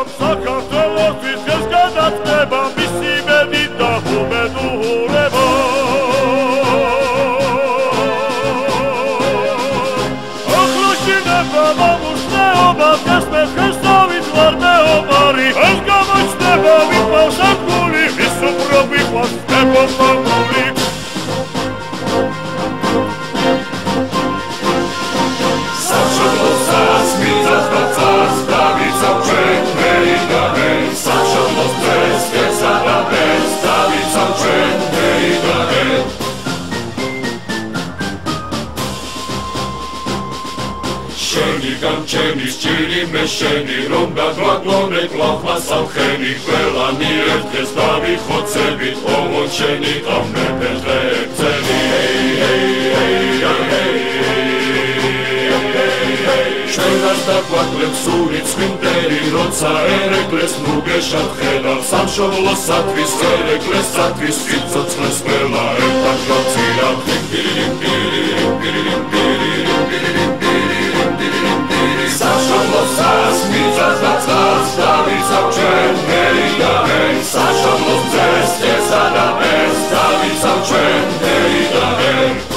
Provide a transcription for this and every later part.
ამ საქართველოსთვის ეს გადაწყვეტა მისი მედი და უმედურება ახლაშინება მომუშნეობა გასმე ხესავით ვარდეობარი ეს გამოჩნდება ვიყავს აგული ვის უფრო ვიყავს ებოსაგული Gamchenis chiri mesheni rom gadvaglone klavma salkheni Quelani ertges davi khotsebit omoncheni qamne pedretseni Shvenas dakvaglem surit sfinteri rotsa erekles nugeshat khedar samshovlosatvis ereklesatvis fitsotsles qvela ertak gatsirat Sashavlosas mitzas vatzas David Savchen Heridahen Sashavlosas Tesadabes David Savchen Heridahen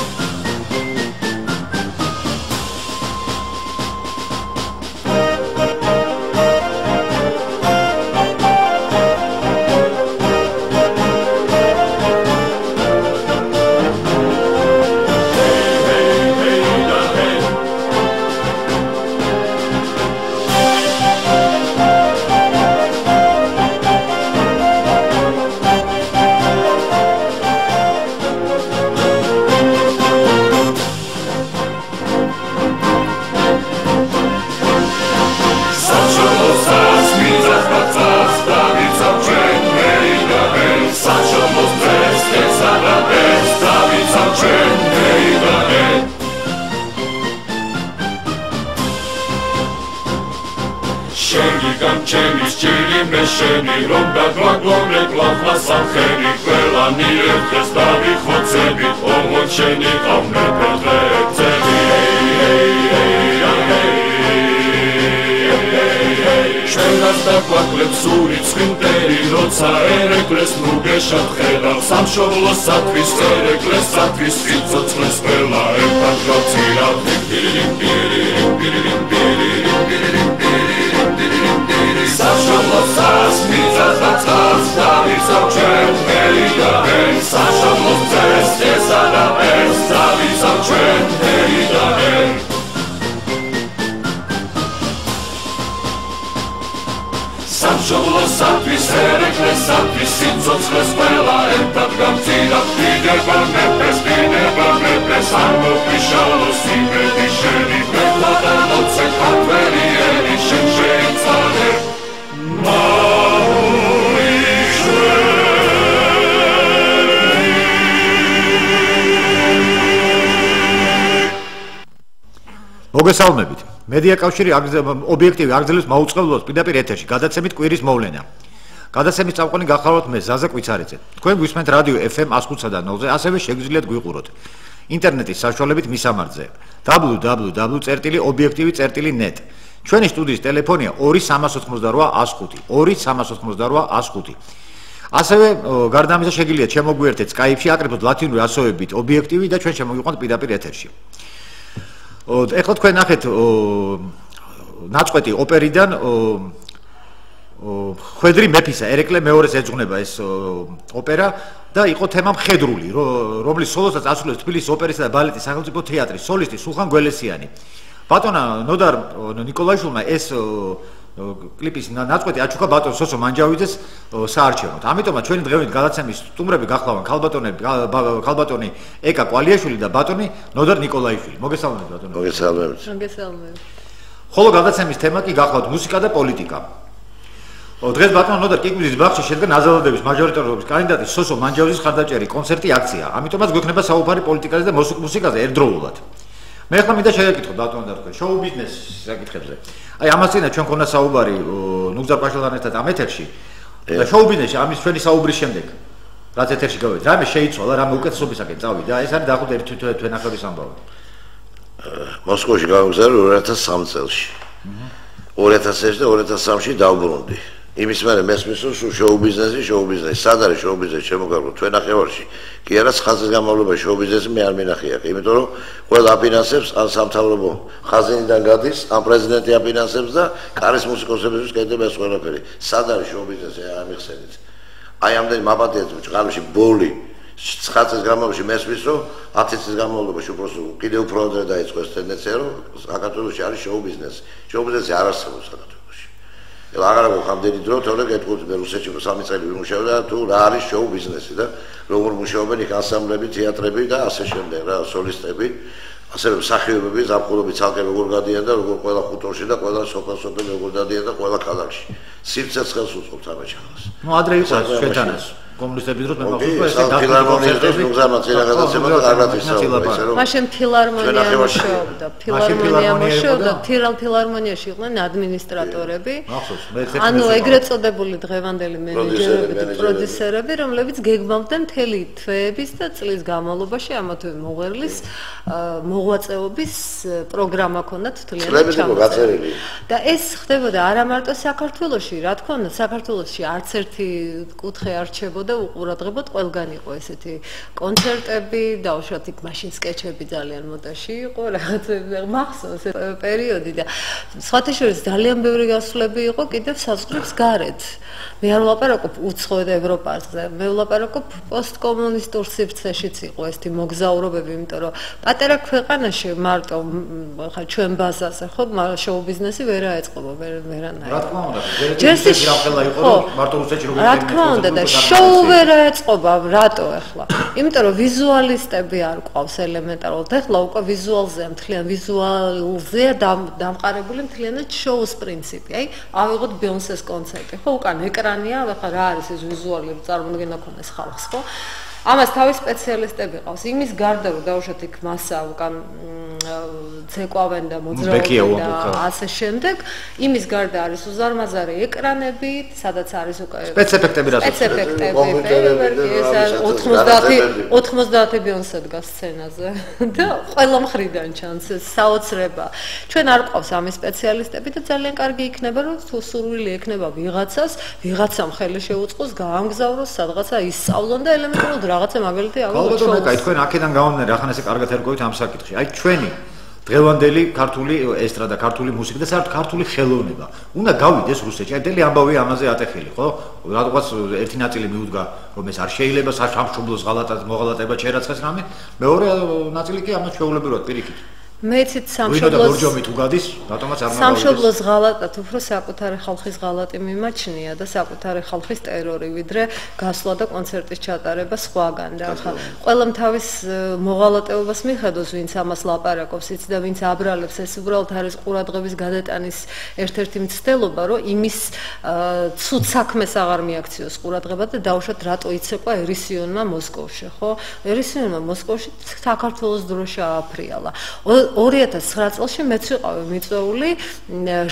Sheni rom gadvaglone klavma salkheni Quelani ertges davi khotsebit omoncheni qamne pedretseni Shvenas dakvaglem surit sfinteri rotsa erekles nugeshat khedar samshovlosatvis ereklesatvis fitsotsles qvela ertak gatsirat Sashavlosas mitzas vatzas David Savchen Heridahen Sashavlosas tesadabes David Savchen Heridahen Samshovlosatvis ereklesatvis fitsotsles qvela ertak gamtsirat Dineba nepes Amoprishalos imedi sheni Qvela da notse khatveri eri shen sheitzaner მოგესალმებით. მედია კავშირი ობიექტივი აგრძელებს მაუწყებლობას პირდაპირ ეთერში გადაცემით კვირის მოვლენა. გადაცემის წამყვანი გახლავთ მე ზაზა კვიცარიძე. თქვენ გვისმენთ რადიო FM 105.0-ზე, ასევე შეგვიძლიათ გვიყუროთ ინტერნეტის საშუალებით მისამართზე www.obyektivi.net. ჩვენი სტუდიის ტელეფონია 2388 105. ასევე გარდა ამისა შეგიძლიათ შემოგვიერთეთ Skype-ში აკრიფოთ ლათინური ასოებით ობიექტივი და ჩვენ შემოგიყვანთ პირდაპირ ეთერში. ეხლა თქვენ ნახეთ ნაწყვეტი ოპერიდან ხვედრი მეფისა ერეკლე მეორეს ეძღვნება ეს ოპერა და იყო თემა მხედრული, რომლის სოლოსაც ასრულებს თბილისის ოპერისა და ბალეტის სახელმწიფო თეატრის სოლისტი სულხან გველესიანი. ბატონა ნოდარ ნიკოლაიშვილმა ეს კლიპის ნაწყვეტი აჩუქა ბატონ სოსო მანჯავიძეს საარჩევნოდ. ამიტომაც ჩვენი დღევანდელი გადაცემის სტუმრები გახლავენ ქალბატონი ეკა კვალიაშვილი და ბატონი ნოდარ ნიკოლაიშვილი. მოგესალმებით ბატონო. მოგესალმებით. ხოლო გადაცემის თემა კი გახლავთ მუსიკა და პოლიტიკა. დღეს ბატონო ნოდარ კიკვიზის ბაღში შედგა ნაზალადების მაჟორიტარობის კანდიდატი სოსო მანჯავიძის ხარდაჭერი კონცერტი აქცია. ამიტომაც გვექნება საუბარი პოლიტიკაზე და მუსიკაზე ერთდროულად. მე ახლა მინდა შეგეკითხოთ ბატონო და თქვენ შოუ ბიზნესის საკითხებზე. აი ამას წინა ჩვენ ქონდა საუბარი ნუგზარ პაშალთან ერთად ამ ეთერში და შოუ ბიზნესში ამის ჩვენი საუბრის შემდეგ რაც ეთერში გავედით რამე შეიცვალა რამე უკეთესობისაკენ წავიდა ეს არის დაახლოებით თვე ნახევრის ამბავი მოსკოვში გავგზავნე 2003 წელში 2001 და 2003-ში დავბრუნდი. იმის მერე მესმის რომ შოუ ბიზნესი, სად არის შოუ ბიზნესი შემოგარგო თქვენ ნახევარში. კი არა, ხაზის გამავლობაში შოუ ბიზნესი მე არ მინახია, იმიტომ რომ ყველა აფინანსებს ან სამთავრობო ხაზინიდან გადის, ან პრეზიდენტი აფინანსებს და კარის მუსიკოსებისთვის კეთდება ეს ყველაფერი. სად არის შოუ ბიზნესი, არ მიხსენით. აი ამდენი მაპატიეთ ჭყალში ბოლი 9 წლის განმავლობაში მესმის რომ 10 წლის განმავლობაში კიდევ უფრო ადრე დაიწყო ეს ტენდენცია რომ საქართველოში არის შოუ ბიზნესი. შოუ ბიზნესი არ არსებობს საქართველოში. აღარ აქვს ამდენი დრო, თორე გეტყვით მე რუსეთში 3 წელი ვიმუშავე და თუ რა არის შოუ ბიზნესი და როგორ მუშაობენ იქ ანსამბლები, თეატრები და ასე შემდეგ რა, სოლისტები, ასევე მსახიობები, ზაფხულობი ცალკე როგორ გადიან და როგორ ყველა ხუტორში და ყველა სოფელ-სოფელი როგორ დადიან და ყველა ქალაქში. სივრცეც ხელს უწყობს ამ ჩახას. ნუ ადრე იყო ჩვენთანაც კომუნისტების დროს მე მახსოვს ეს ფილარმონიის დროს მუზამაც era გადაცემა და კარგად ისაუბრა ისე რომ მაშინ ფილარმონია მუშაობდა ფილარმონიაში იყვნენ ადმინისტრატორები ანუ ეგრეთ წოდებული დღევანდელი მენეჯერები და პროდიუსერები რომლებიც გეგმავდნენ მთელი თვეების და წლის განმავლობაში ამათვე მოღერლის მოღვაწეობის პროგრამა ქონდათ თვლიანი ჩამოწერილი და ეს ხდებოდა არა მარტო საქართველოში რა თქმა უნდა საქართველოში არც ერთი კუთხე არ რჩებოდა და უყურადღებოდ ყველგან იყო ესეთი კონცერტები და უშუალოდ იქ მაშინ სკეჩები ძალიან მოდაში იყო რაღაცები მახსოვს პერიოდი და სხვათა შორის ძალიან ბევრი გასვლები იყო კიდევ საზღვრებს გარეთ მე არ ვლაპარაკობ უცხოეთ ევროპაზე მე ვლაპარაკობ პოსტკომუნისტურ სივრცეშიც იყო ესეთი მოგზაურობები იმიტომ რომ პატარა ქვეყანაში მარტო ხა ჩვენ ბაზაზე ხო შოუ ბიზნესი ვერ აეწყობა ვერანაირად რა თქმა უნდა ჯერსიში რამხელა იყო რომ მარტო რუსეთში როგორ რა თქმა უნდა და შოუ ვერ აეწყობა რატო ახლა იმიტომ რომ ვიზუალისტები არ ყავს ელემენტარულად ახლა უკვე ვიზუალზეა მთლიან ვიზუალზეა დამყარებული მთლიანად შოუს პრინციპი აი ავიღოთ ბიონსეს კონცერტი ხო უკან ეკრანია ახლა რა არის ეს ვიზუალი წარმოდგენა ქონდეს ხალხს ხო ამას თავის სპეციალისტები ყავს იმის გარდა რომ დაუშვათ იქ მასა უკან ცეკვავენ და მოძრაობენ და ასე შემდეგ იმის გარდა არის უზარმაზარი ეკრანები სადაც არის უკვე სპეცეფექტები რა სპეცეფექტები 90 ბიონსე დგას სცენაზე და ყველა მხრიდან ჩანს საოცრება ჩვენ არ ყავს ამის სპეციალისტები და ძალიან კარგი იქნება რომ თუ სურვილი ექნება ვიღაცამ ხელი შეუწყოს გაამგზავროს სადღაცა ისწავლონ და ელემენტარულად რაღაცა მაგალითი ავიღოთ აი თქვენ აქედან გავამდინარე ახლა ესე კარგად ერგოთ ამ საკითხში აი ჩვენი დღევანდელი ქართული ესტრადა ქართული მუსიკა და საერთოდ ქართული ხელოვნება უნდა გავიდეს რუსეთში აი დელი ამბავი ამაზე ატეხილი ხო რატოღაც ერთი ნაწილი მიუდგა რომ ეს არ შეიძლება სამშობლოს მოღალატება ჩერაცხეს რამე მეორე ნაწილი კი ამას შეუულებრივად პირიქით მეცით სამშობლოს ღალატად უფრო საკუთარი ხალხის ღალატი მიმაჩნია და საკუთარი ხალხის ტერორი ვიდრე გასვლა და კონცერტის ჩატარება სხვაგან და ახლა ყველამ თავის მოღალატეობას მიხედოს ვინც ამას ლაპარაკობს იცი და ვინც აბრალებს ეს უბრალოდ არის ყურადღების გადატანის ერთ-ერთი მცდელობა რომ იმის ცუდ საქმეს აღარ მიაქციოს ყურადღება და დაუშვათ რატო იცეკვა ერისიონმა მოსკოვში ხო ერისიონმა მოსკოვში საქართველოს დროშა ააფრიალა 2009 წელში მეც ვიყავი მიწვეული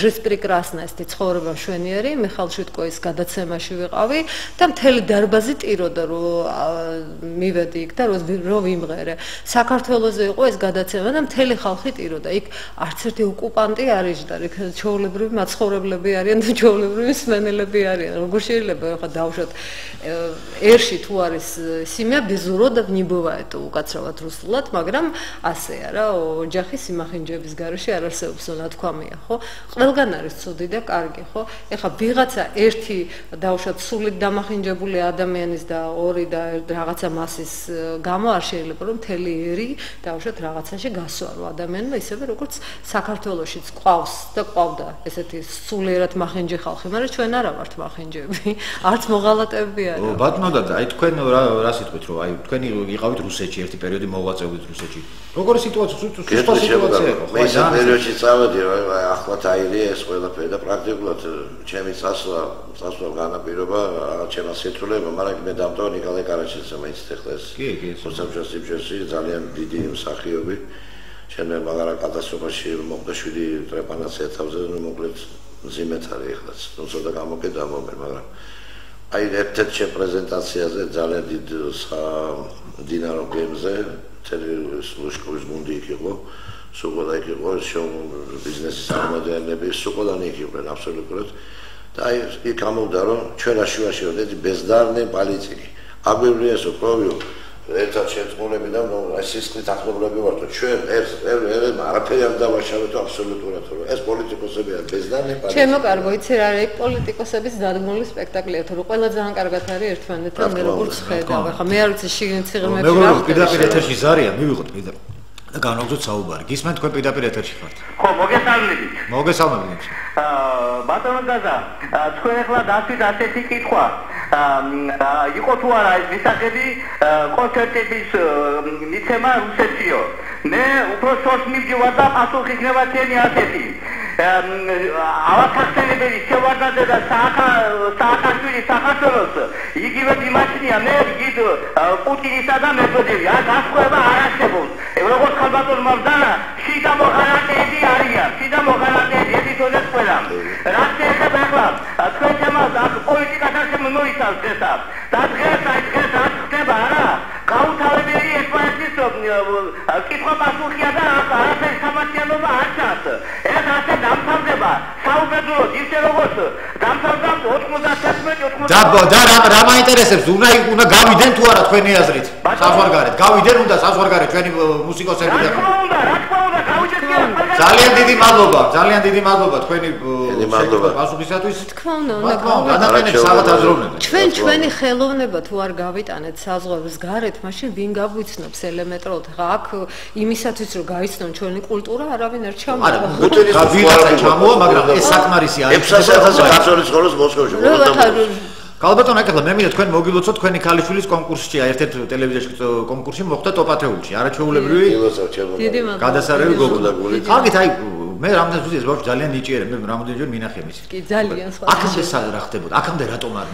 ჟესპრი კრასნაისტი ცხოვრება მშვენიერი მიხალ შვიდკოის გადაცემაში ვიყავი და მთელი დარბაზი ტიროდა რომ მივედი იქ და რომ ვიმღერე საქართველოზე იყო ეს გადაცემა და მთელი ხალხი ტიროდა იქ არც ერთი ოკუპანტი არ იჯდა იქ ჩვეულებრივი მაცხოვრებლები არიან და ჩვეულებრივი მსმენელები არიან როგორ შეიძლება ახლა დავუშვათ ერში თუ არის სიმია ბიზურო და не бывает უკაცრავად რუსულად მაგრამ ასეა რა ოჯახი სიმახინჯების გარეშე არ არსებობს ნათქვამია ხო ყველგან არის ცუდი და კარგი ხო ეხლა ვიღაცა ერთი დაუშვათ სულით დამახინჯებული ადამიანის და ორი და რაღაცა მასის გამო არ შეიძლება რომ მთელი ერი დაუშვათ რაღაცაში გასვარო ადამიანმა ისევე როგორც საქართველოშიც ყავს და ყავდა ესეთი სულიერად მახინჯი ხალხი მაგრამ ჩვენ არა ვართ მახინჯები არც მოღალატეები არა ბატონო და აი თქვენ რა სიტყვით რომ აი თქვენი იყავით რუსეთში ერთი პერიოდი მოღვაწეობით რუსეთში როგორი სიტუაცია მე ეს პერიოდში წავედი ახლა აირია ეს ყველაფერი და პრაქტიკულად ჩემი წასვლა განაპირობა ჩემს სიტულებმა მაგრამ მე დამტო ნიკოლაი კარაჩეცმა მაინც ეხლა ეს მოსამშოს სიბრში ძალიან დიდი მსახიობი ჩემ მაგარა კატასტროფაში მოხდა 7 ტრეპანაცია თავზე მოკლედ ზიმეთ არის ეხლა თუმცა და გამოკედა მომერ მაგრამ აი ერთ-ერთ პრეზენტაციაზე ძალიან დიდ დინარო გემზე ლუშკოვის გუნდი იქ იყო სულ იქ იყო შოუ ბიზნესის წარმომადგენლები, სულ იქ იყვნენ აბსოლუტურად და აი იქ გამოვიდა რომ ჩვენ აშუაში ვდეთ ბეზდარნე პოლიციკი. აგვირია ესო პროვიო ერთად შეწყულებიდან აი სისხლით ახლობლები ვართ ჩვენ არაფერი არ დავაშავეთ აბსოლუტურად რომ ეს პოლიტიკოსები არ ბეზდარნე პოლიციკი. ჩემო კარგო იცი რა არის პოლიტიკოსების დადგმული სპექტაკლია თუ რა ყველა ძალიან კარგად არის ერთმანეთთან მე როგორც ხედავ ახლა მე არ ვიცი შიგნით სიღრმეში რა მე პირდაპირ ეთერში ზარია მივიღოთ პირდაპირ და განვაგზავნოთ საუბარი გისმენთ თქვენ პირდაპირ ეთერში ხართ ხო მოგესალმებით მოგესალმებით ბატონო გაზა თქვენ ახლა დასვით ასეთი კითხვა იყო თუ არა ეს მისაღები კონცერტების მიცემა რუსეთიო მე უფრო სოს მივდივარ და პასუხი იქნება ჩემი ასეთი ავახსენებელი შევარდნაძე და სააკაშვილი საქართველოს იგივე იმაშინია მე გიდ პუტინისა და მედვედევი არ გასხვება არ არსებობს როგორც ხალბატონმა ვდანა შიდა მოხალატეები არიან შიდა მოხალატეები ედიტორებს ყველა რაც შეეხება ახლა თქვენ თემას პოლიტიკასთან შემოიცავს დღესა და დღეს რა ხდება არა გაუთავებელი ესპანეთის კითხვა პასუხია და არაფერი სამართლიანობა არ ჩანს ეს ასე დამთავრდება საუბედუროდ ისე როგორც დამთავრდა 91-91 და რა მაინტერესებს უნდა გავიდენ თუ არა თქვენი აზრით საზღვარგარეთ გავიდენ უნდა საზღვარგარეთ ჩვენი მუსიკოსები და რა თქმა უნდა გავიდეთ ძალიან დიდი მადლობა თქვენი პასუხისათვის თქმა უნდა ადამიანებს საღად აზროვნებენ ჩვენი ხელოვნება თუ არ გავიტანეთ საზღვარგარეს გარეთ მაშინ ვინ გაგვიცნობს ელემენტარულად ხა აქ იმისათვის რომ გაიცნონ ჩვენი კულტურა არავინ არ ჩამოვა ვიღაცა ჩამოვა მაგრამ ეს საკმარისი არის 600,000 კაცოლის ხოლოს მოსკოვში კალბატონ აკეთლა მე მინდა თქვენ მოგილოცოთ თქვენი ქალიშვილის კონკურსში ერთ-ერთ ტელევიზიაში კონკურსში მოხდა ტოპ-10-ში არაჩვეულებრივი გადასარევი გოგონაგული ხალხით აი მე რამდენს ვიზეს ბავშვი ძალიან ნიჭიერია მე რამდენჯერ მინახე მის კი ძალიან სხვა აქამდე რა ხდებოდა აქამდე რატომ არ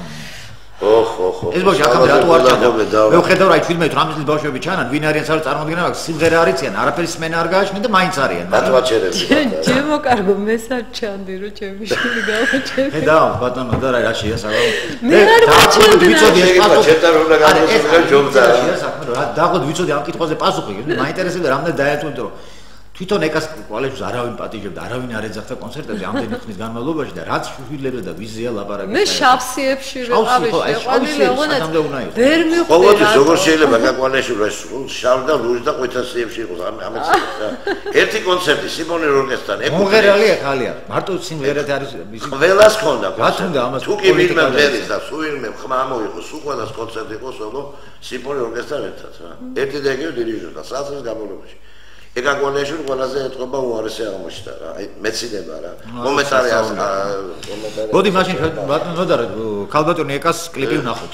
ოხ ეს ბავშვი აქამდე რატო არ ჩანდა მე ვხედავ რა 17-18 წლის ბავშვები ჩანან ვინ არიან საერთოდ წარმოდგენა აქვს სიმღერა არიციან არაფერი სმენა არ გააჩნია და მაინც არიან დათვაჩერები ჩემო კარგო მეც არ ჩანდი რომ ჩემი შვილი გავაჩერე ხედავ ბატონო და რა შეასაბა მე არ დავწოდე ვიცოდი ეს პასუხი ჩერტა რომ გაგაცნო ჯობდა რა დაგოდ ვიცოდი ამ კითხვაზე პასუხი მაინტერესებდა რამდენი დაერთვენდო რომ თვითონ ეკას კვალეჯს არავინ პატიჟებდა, არავინ არ ეძახდა კონცერტებზე ამდენი ხნის განმავლობაში და რაც შვილებდა და ვიზია ლაპარაკი. მე შავსიებში ვიყავი, შეყვანილი ოღონდ ვერ მივხვდი. ყოველთვის როგორ შეიძლება გაკვალეშურა შავ და ლურჯ და ყვითელსიებში იყოს ამაც. ერთი კონცერტი სიმონი ორკესტრთან მომღერალი ახალია. მარტო სიმღერად არის მისი. ყველას ქონდა. რა თუნდა ამას თუ კი ვინმე მღერის და სულ ვინმე ხმა ამოიღოს, სულ ყველას კონცერტი იყოს, ოღონდ სიმონი ორკესტრთან ერთად რა. ერთი და იგივე დირიჟორთან საათის განმავლობაში. ეკაკვალეშური ყველაზე ეთყობა უარესი აღმოჩნდა რა. აი მეცინება რა. კომენტარი მოდი მაშინ ბატონო და ქალბატონი ეკას კლიპი ვნახოთ.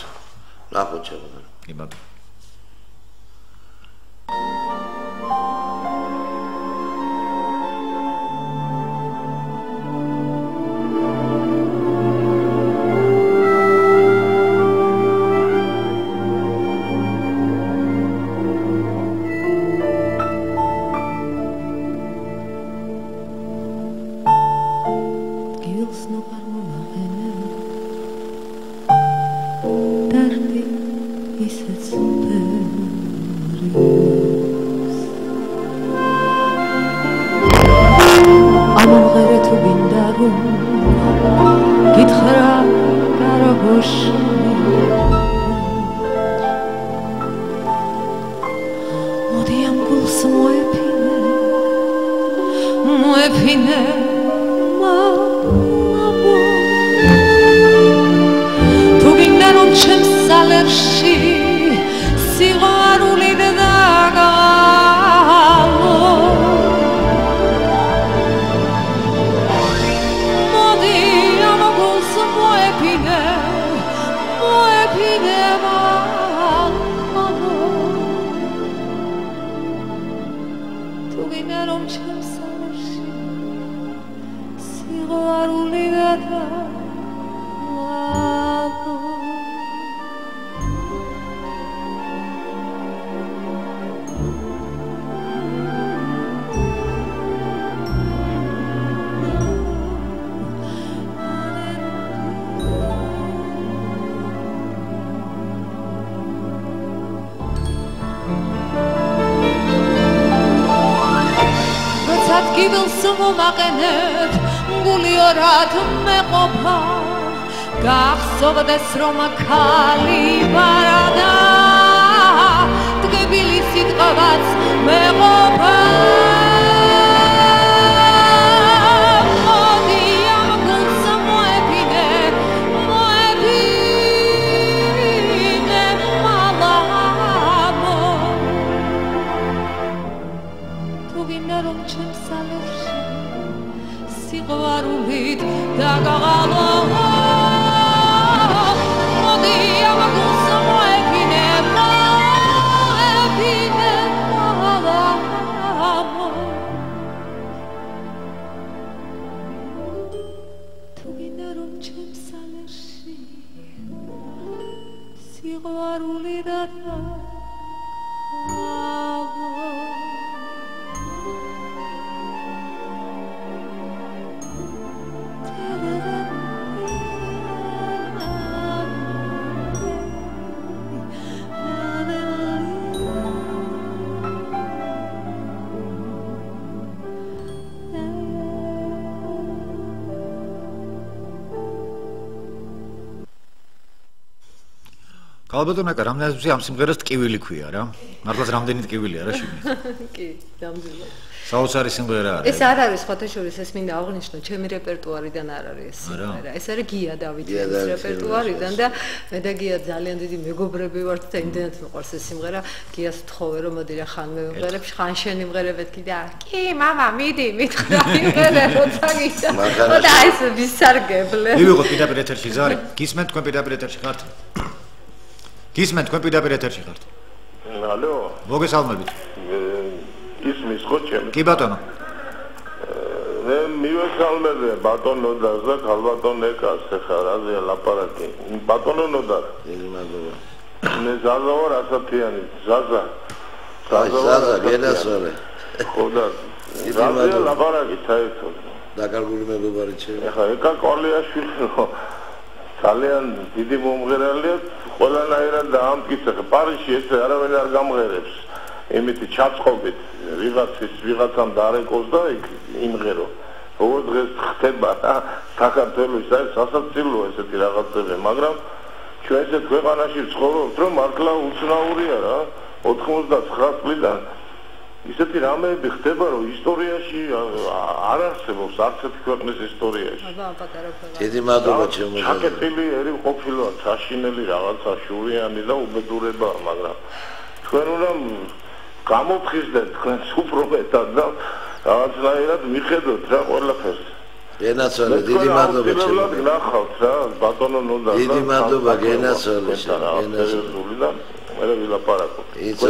ნახოთ შემოდა. იმად დილს მომაყენებ გული ორად მეყოფა გახსოვდეს რომ ქალი ვარა და დგებილი სიტყვაც მეყოფა სიყვარულით დაგაღალო მოდი ამაგულს მოეფინე მალამო თუ გინდა რომ ჩემს სალერში სიყვარულით ალბათ უნდა რამდენადაც ამ სიმღერას ტკივილი ქვია რა. მართლაც რამდენი ტკივილია რა შიგნით. კი, ნამდვილად. საოცარი სიმღერა არის. ეს არ არის სხვათაშორის ეს მინდა აღვნიშნო, ჩემი რეპერტუარიდან არ არის ეს სიმღერა. ეს არის გია დავითის რეპერტუარიდან და მე და გია ძალიან დიდი მეგობრები ვართ და იმდენად მიყვარს ეს სიმღერა. გიას ვთხოვე რომ მოდი რა ხან მე ვიმღერებ, ხან შენ იმღერებეთ კიდე. კი, მამა, მიდი, მითხრა იმღერე როცა გიდა. და ეს ვისარგებლე. მივიღოთ პირდაპირ ეთერში ზარი. გისმენთ თქვენ პირდაპირ ეთერში ხართ? გისმენთ თქვენ პირდაპირ ეთერში ხართ? ალო. მოგესალმებით. ისმის ხო ჩემი? კი ბატონო. მე მივესალმები ბატონო და ქალბატონ ეკას ხა რაზეა ლაპარაკი. ბატონო ნოდა. მე ზაზა ვარ ასათიანი, ზაზა. ზაზა გენასოლე. ხო და რაზეა ლაპარაკი საერთოდ. დაკარგული მეგობარი ჩემი. ხა ეკა კოლიაშვილი ძალიან დიდი მომღერალია, ყველანაირად დაამტკიცა. პარიზში ეს არავინ არ გამღერებს. იმითი ჩაწყობით ვიღაცამ დაარეკოს და იმღერო. როგორ დღეს ხდება საქართველოს ეს სასაცილოა ესეთი რაღაცები, მაგრამ ჩვენ ეს ქვეყანაში ვცხოვრობთ, რომ მართლა უცნაურია რა. 99 წლიდან ისეთი რამეები ხდება, რომ ისტორიაში არ არსებობს არც ერთი ქვეყნის ისტორიაში. აბა პატარა ქვეყანა. დიდი მადლობა ჩემო. ჩაკეტილი ერი ყოფილა, ჩაშინელი რაღაცა შურიანი და უბედურება, მაგრამ თქვენ უნდა გამოფხიზდეთ თქვენს უფრო მეტად და რაღაცნაირად მიხედოთ რა ყველაფერს. გენასოლე, დიდი მადლობა ჩემო. ნახავთ რა, ბატონო ნოდა. დიდი მადლობა გენასოლე. გენასოლე. მე ვილაპარაკო.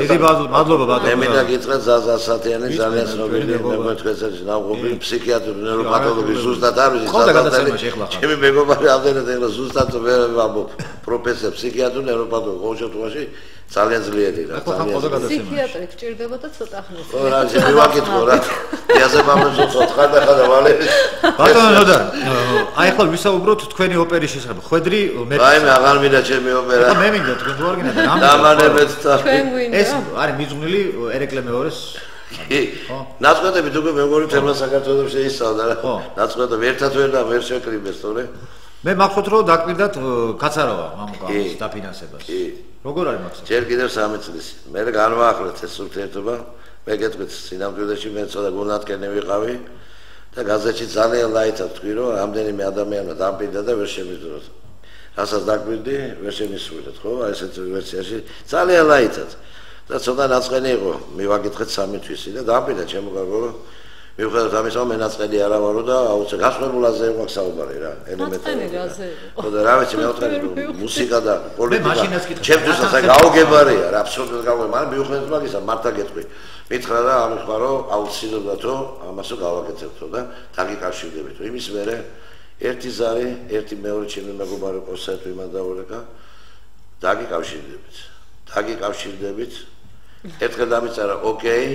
დიდი მადლობა ბატონო. მე მინდა გითხრათ ზაზა ასათიანი ძალიან ცნობილია მეგობრებთან ნავყოფილი ფსიქიატრი ნეიროპათოლოგი ზუსტად არის ჩემი მეგობარი ამდენად ეხლა ზუსტად ვერ ვამბობ პროფესორ ფსიქიატრი ნეიროპათოლოგი ყოველ შემთხვევაში ძალიან ძლიერი რა ძალიან ფსიქიატრი გჭირდება და ცოტა ხნის ხო რა შევაკითხო რა იაზებამებს უცხოთხარ და ხარ ვალე ბატონო ნოდა აი ახლა ვისაუბროთ თქვენი ოპერის შესახებ ხვედრი მე აი მე აღარ მინდა ჩემი ოპერა ახლა მე მინდა თქვენ თუ არ გინდა დამანებეთ და ეს არის მიძღვნილი ერეკლე მეორეს ხო ნაცვლადები თუ მეგობრებო თემა საქართველოს შეისწავლა რა ხო ნაცვლადები ერთად ვერ შეკრიბეს თორე მე მახსოვთ რომ დაკვირდათ კაცაროვა მამუკავის დაფინანსებას კი როგორ არის მახსოვთ ჯერ კიდევ 3 წლის მე განვაახლეთ ეს ურთიერთობა მე გეტყვით სინამდვილეში მე ცოტა გულნათკენი ვიყავი და გაზეთში ძალიან ლაითად თქვი რომ რამდენიმე ადამიანმა დამპირდა და ვერ შემიძლია რასაც დაკვირდი ვერ შემისულეთ ხო აი ესეთ ვერსიაში ძალიან ლაითად და ცოტა ნაწყენი იყო მივაკითხეთ 3 თვისი და დამპირდა ჩემო კარგო მიუხედავად ამისა მე ნაწყენი არა ვარო და აუცილებლად გასვებულაზე იყო საუბარი რა ელემენტარული ხო და რა ვიცი მე ვთქვი მუსიკა და პოლიტიკა ჩემთვისაც აი გაუგებარია რა აბსოლუტურად გაუგებარია მაგრამ მიუხედავად მაგისა მართა გეტყვი მითხრა და ამიხვა რომ აუცილებლად რომ ამასო გავაკეთებთო და დაგიკავშირდებითო იმის მერე ერთი ზარი ერთი მეორე ჩემი მეგობარი კონცერტი იმანდაურეკა დაგიკავშირდებით ერთხელ დამიწერა ოკეი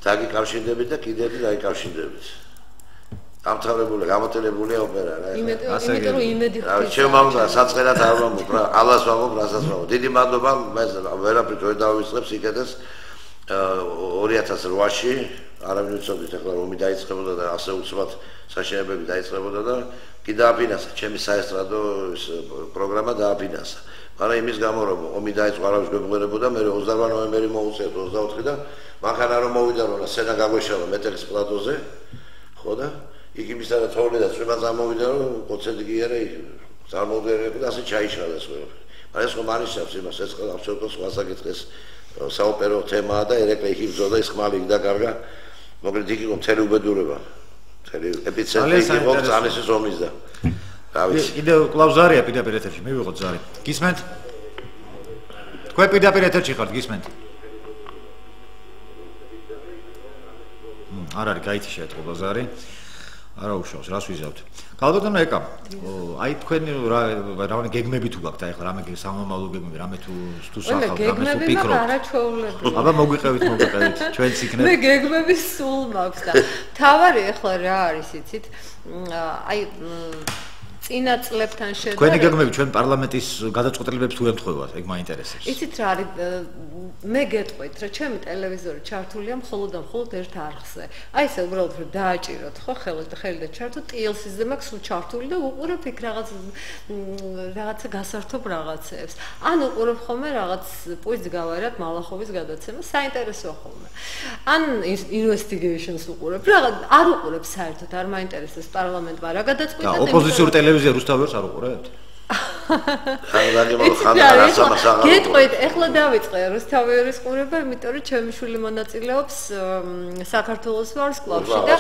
დაგიკავშირდებით და კიდევ დაიკავშირდებით დამთავრებული გამოტელებულია ოპერა რა იმიტომ რომ იმედი ხდება ჩემ მამდა საწყერად არ ვამბობ რა ალას ვამბობ რასაც ვამბობ დიდი მადლობა მე ვერაფრით ვერ დავისწრებ სიკეთეს 2008-ში არავინ ვიცოდით ახლა ომი დაიწყებოდა და ასე უცბად საშენებლები დაიწყებოდა და კი დააფინანსა, ჩემი საესტრადო პროგრამა დააფინანსა. მაგრამ იმის გამო რომ ომი დაიწყო არავის გვემღერებოდა, მე 28 ნოემბერი მოუწევთ 24 და მანქანა რომ მოვიდა რომ სცენა გაგვეშალა მეტელის პლატოზე, ხო და იქ იმისა და თორნი და წვიმა წამოვიდა რომ კონცერტი კი არა წარმოუდგენელი და ასე ჩაიშალა ეს ყველაფერი. მაგრამ ეს ხომ არისავს იმას, ეს აბსოლუტურად სხვა საკითხის საოპერო თემაა და ერეკლე იქ იბრძოდა, ის ხმალი იქ დაკარგა. მოკლედ იქ იყო მთელი უბედურება. მთელი ეპიცენტრი იყო ძალისის ომის და რა ვიცი. კიდევ კლავ ზარია პირდაპირ ეთერში, მივიღოთ ზარი. გისმენთ? თქვენ პირდაპირ ეთერში ხართ, გისმენთ? არ არის, გაითიშა ეთყობა ზარი. არა უშავს, რას ვიზავთ? ქალბატონო ეკა, აი თქვენი რა გეგმები თუ გაქვთ, აი ხა რამე სამომავლო გეგმები, რამე თუ სახავთ, რამე თუ ფიქრობთ. გეგმები არა ჩვეულები. აბა მოგვიყევით, ჩვენც იქნებ. მე გეგმები სულ მაქვს და თავარი ახლა რა არის იცით? აი წინა წლებთან შედარებით თქვენი გეგმები ჩვენ პარლამენტის გადაწყვეტილებებს თუ ემთხვევათ, ეგ მაინტერესებს. იცით რა არის მე გეტყვით რა ჩემი ტელევიზორი ჩართულია მხოლოდ და მხოლოდ ერთ არხზე. აი ესე უბრალოდ რომ დააჭიროთ ხო ხელი და ჩართო TLC-ზე მაქვს სულ ჩართული და უყურებ იქ რაღაცა გასართობ რაღაცებს. ან უყურებ ხოლმე რაღაც პუიცგავერად მალახოვის გადაცემა, საინტერესოა ხოლმე. ან investigations უყურებ. რაღაც არ უყურებ საერთოდ, არ მაინტერესებს პარლამენტმა რა გადაწყვიტა და ოპოზიციური ტელევიზია რუსთაველს არ უყურებთ? გეტყვით, ეხლა დავიწყე რუსთაველის ყურება, იმიტომ რომ ჩემი შვილი მონაწილეობს საქართველოს ვარსკვლავში და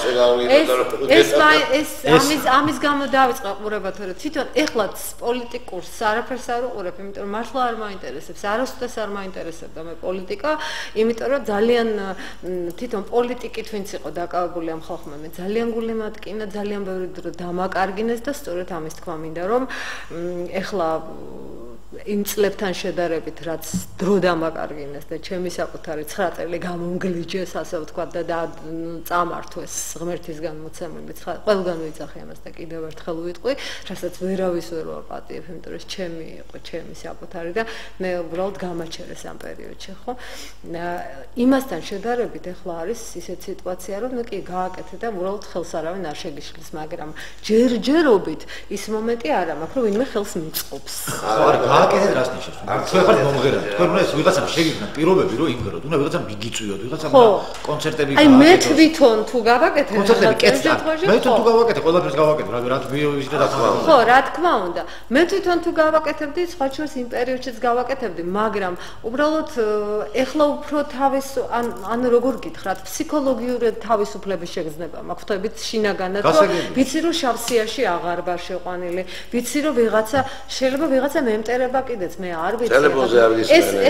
ეს ამის გამო დავიწყე ყურება, თორე თვითონ ეხლაც პოლიტიკურს არაფერს არ უყურებ, იმიტომ რომ მართლა არ მაინტერესებს, არასოდეს არ მაინტერესებდა მე პოლიტიკა, იმიტომ რომ ძალიან თვითონ პოლიტიკით ვინც იყო დაკავებული ამ ხალხმა, მე ძალიან გული მატკინა, ძალიან ბევრი დრო დამაკარგინეს და სწორედ ამის თქვა მინდა რომ ეხლა იმ წლებთან შედარებით რაც დრო დამაკარგინეს და ჩემი საკუთარი 9 წელი გამომგლიჯეს ასე ვთქვათ და წამართვეს ღმერთისგან მოცემული ყველგან ვიძახი ამას და კიდევ ერთხელ ვიტყვი რასაც ვერავის ვერ ვაპატიებ იმიტომ რომ ჩემი იყო ჩემი საკუთარი და მე უბრალოდ გამაჩერეს ამ პერიოდში ხო იმასთან შედარებით ეხლა არის ისეთი სიტუაცია რომ ნუ კი გააკეთე და უბრალოდ ხელს არავინ არ შეგიშლის მაგრამ ჯერჯერობით ის მომენტი არა მაქვს რომ ვინმე ხელს მიწყობს გააკეთეთ რას ნიშნავს? თქვენ ხართ მომღერალი. თქვენ უნდა ეს ვიღაცამ შეგიგნათ პირობები რომ იგროთ. უნდა ვიღაცამ მიგიწვიოთ, ვიღაცამ კონცერტები აი მე თვითონ თუ გავაკეთე კონცერტები კეთდა. მე თვითონ თუ გავაკეთე, ყველაფერს გავაკეთე, რა ვიზიტა დახმარება. ხო, რა თქმა უნდა. მე თვითონ თუ გავაკეთებდი, სხვა შორის იმ პერიოდშიც გავაკეთებდი, მაგრამ უბრალოდ ეხლა უფრო თავის ან როგორ გითხრათ, ფსიქოლოგიურად თავისუფლების შეგრძნება მაქვს ხტებით შინაგანად, რომ ვიცი რომ შავსიაში აღარ ვარ შეყვანილი, ვიცი რომ ვიღაცა შეიძლება ვიღაცა მემტერება კიდეც მე არ ვიცი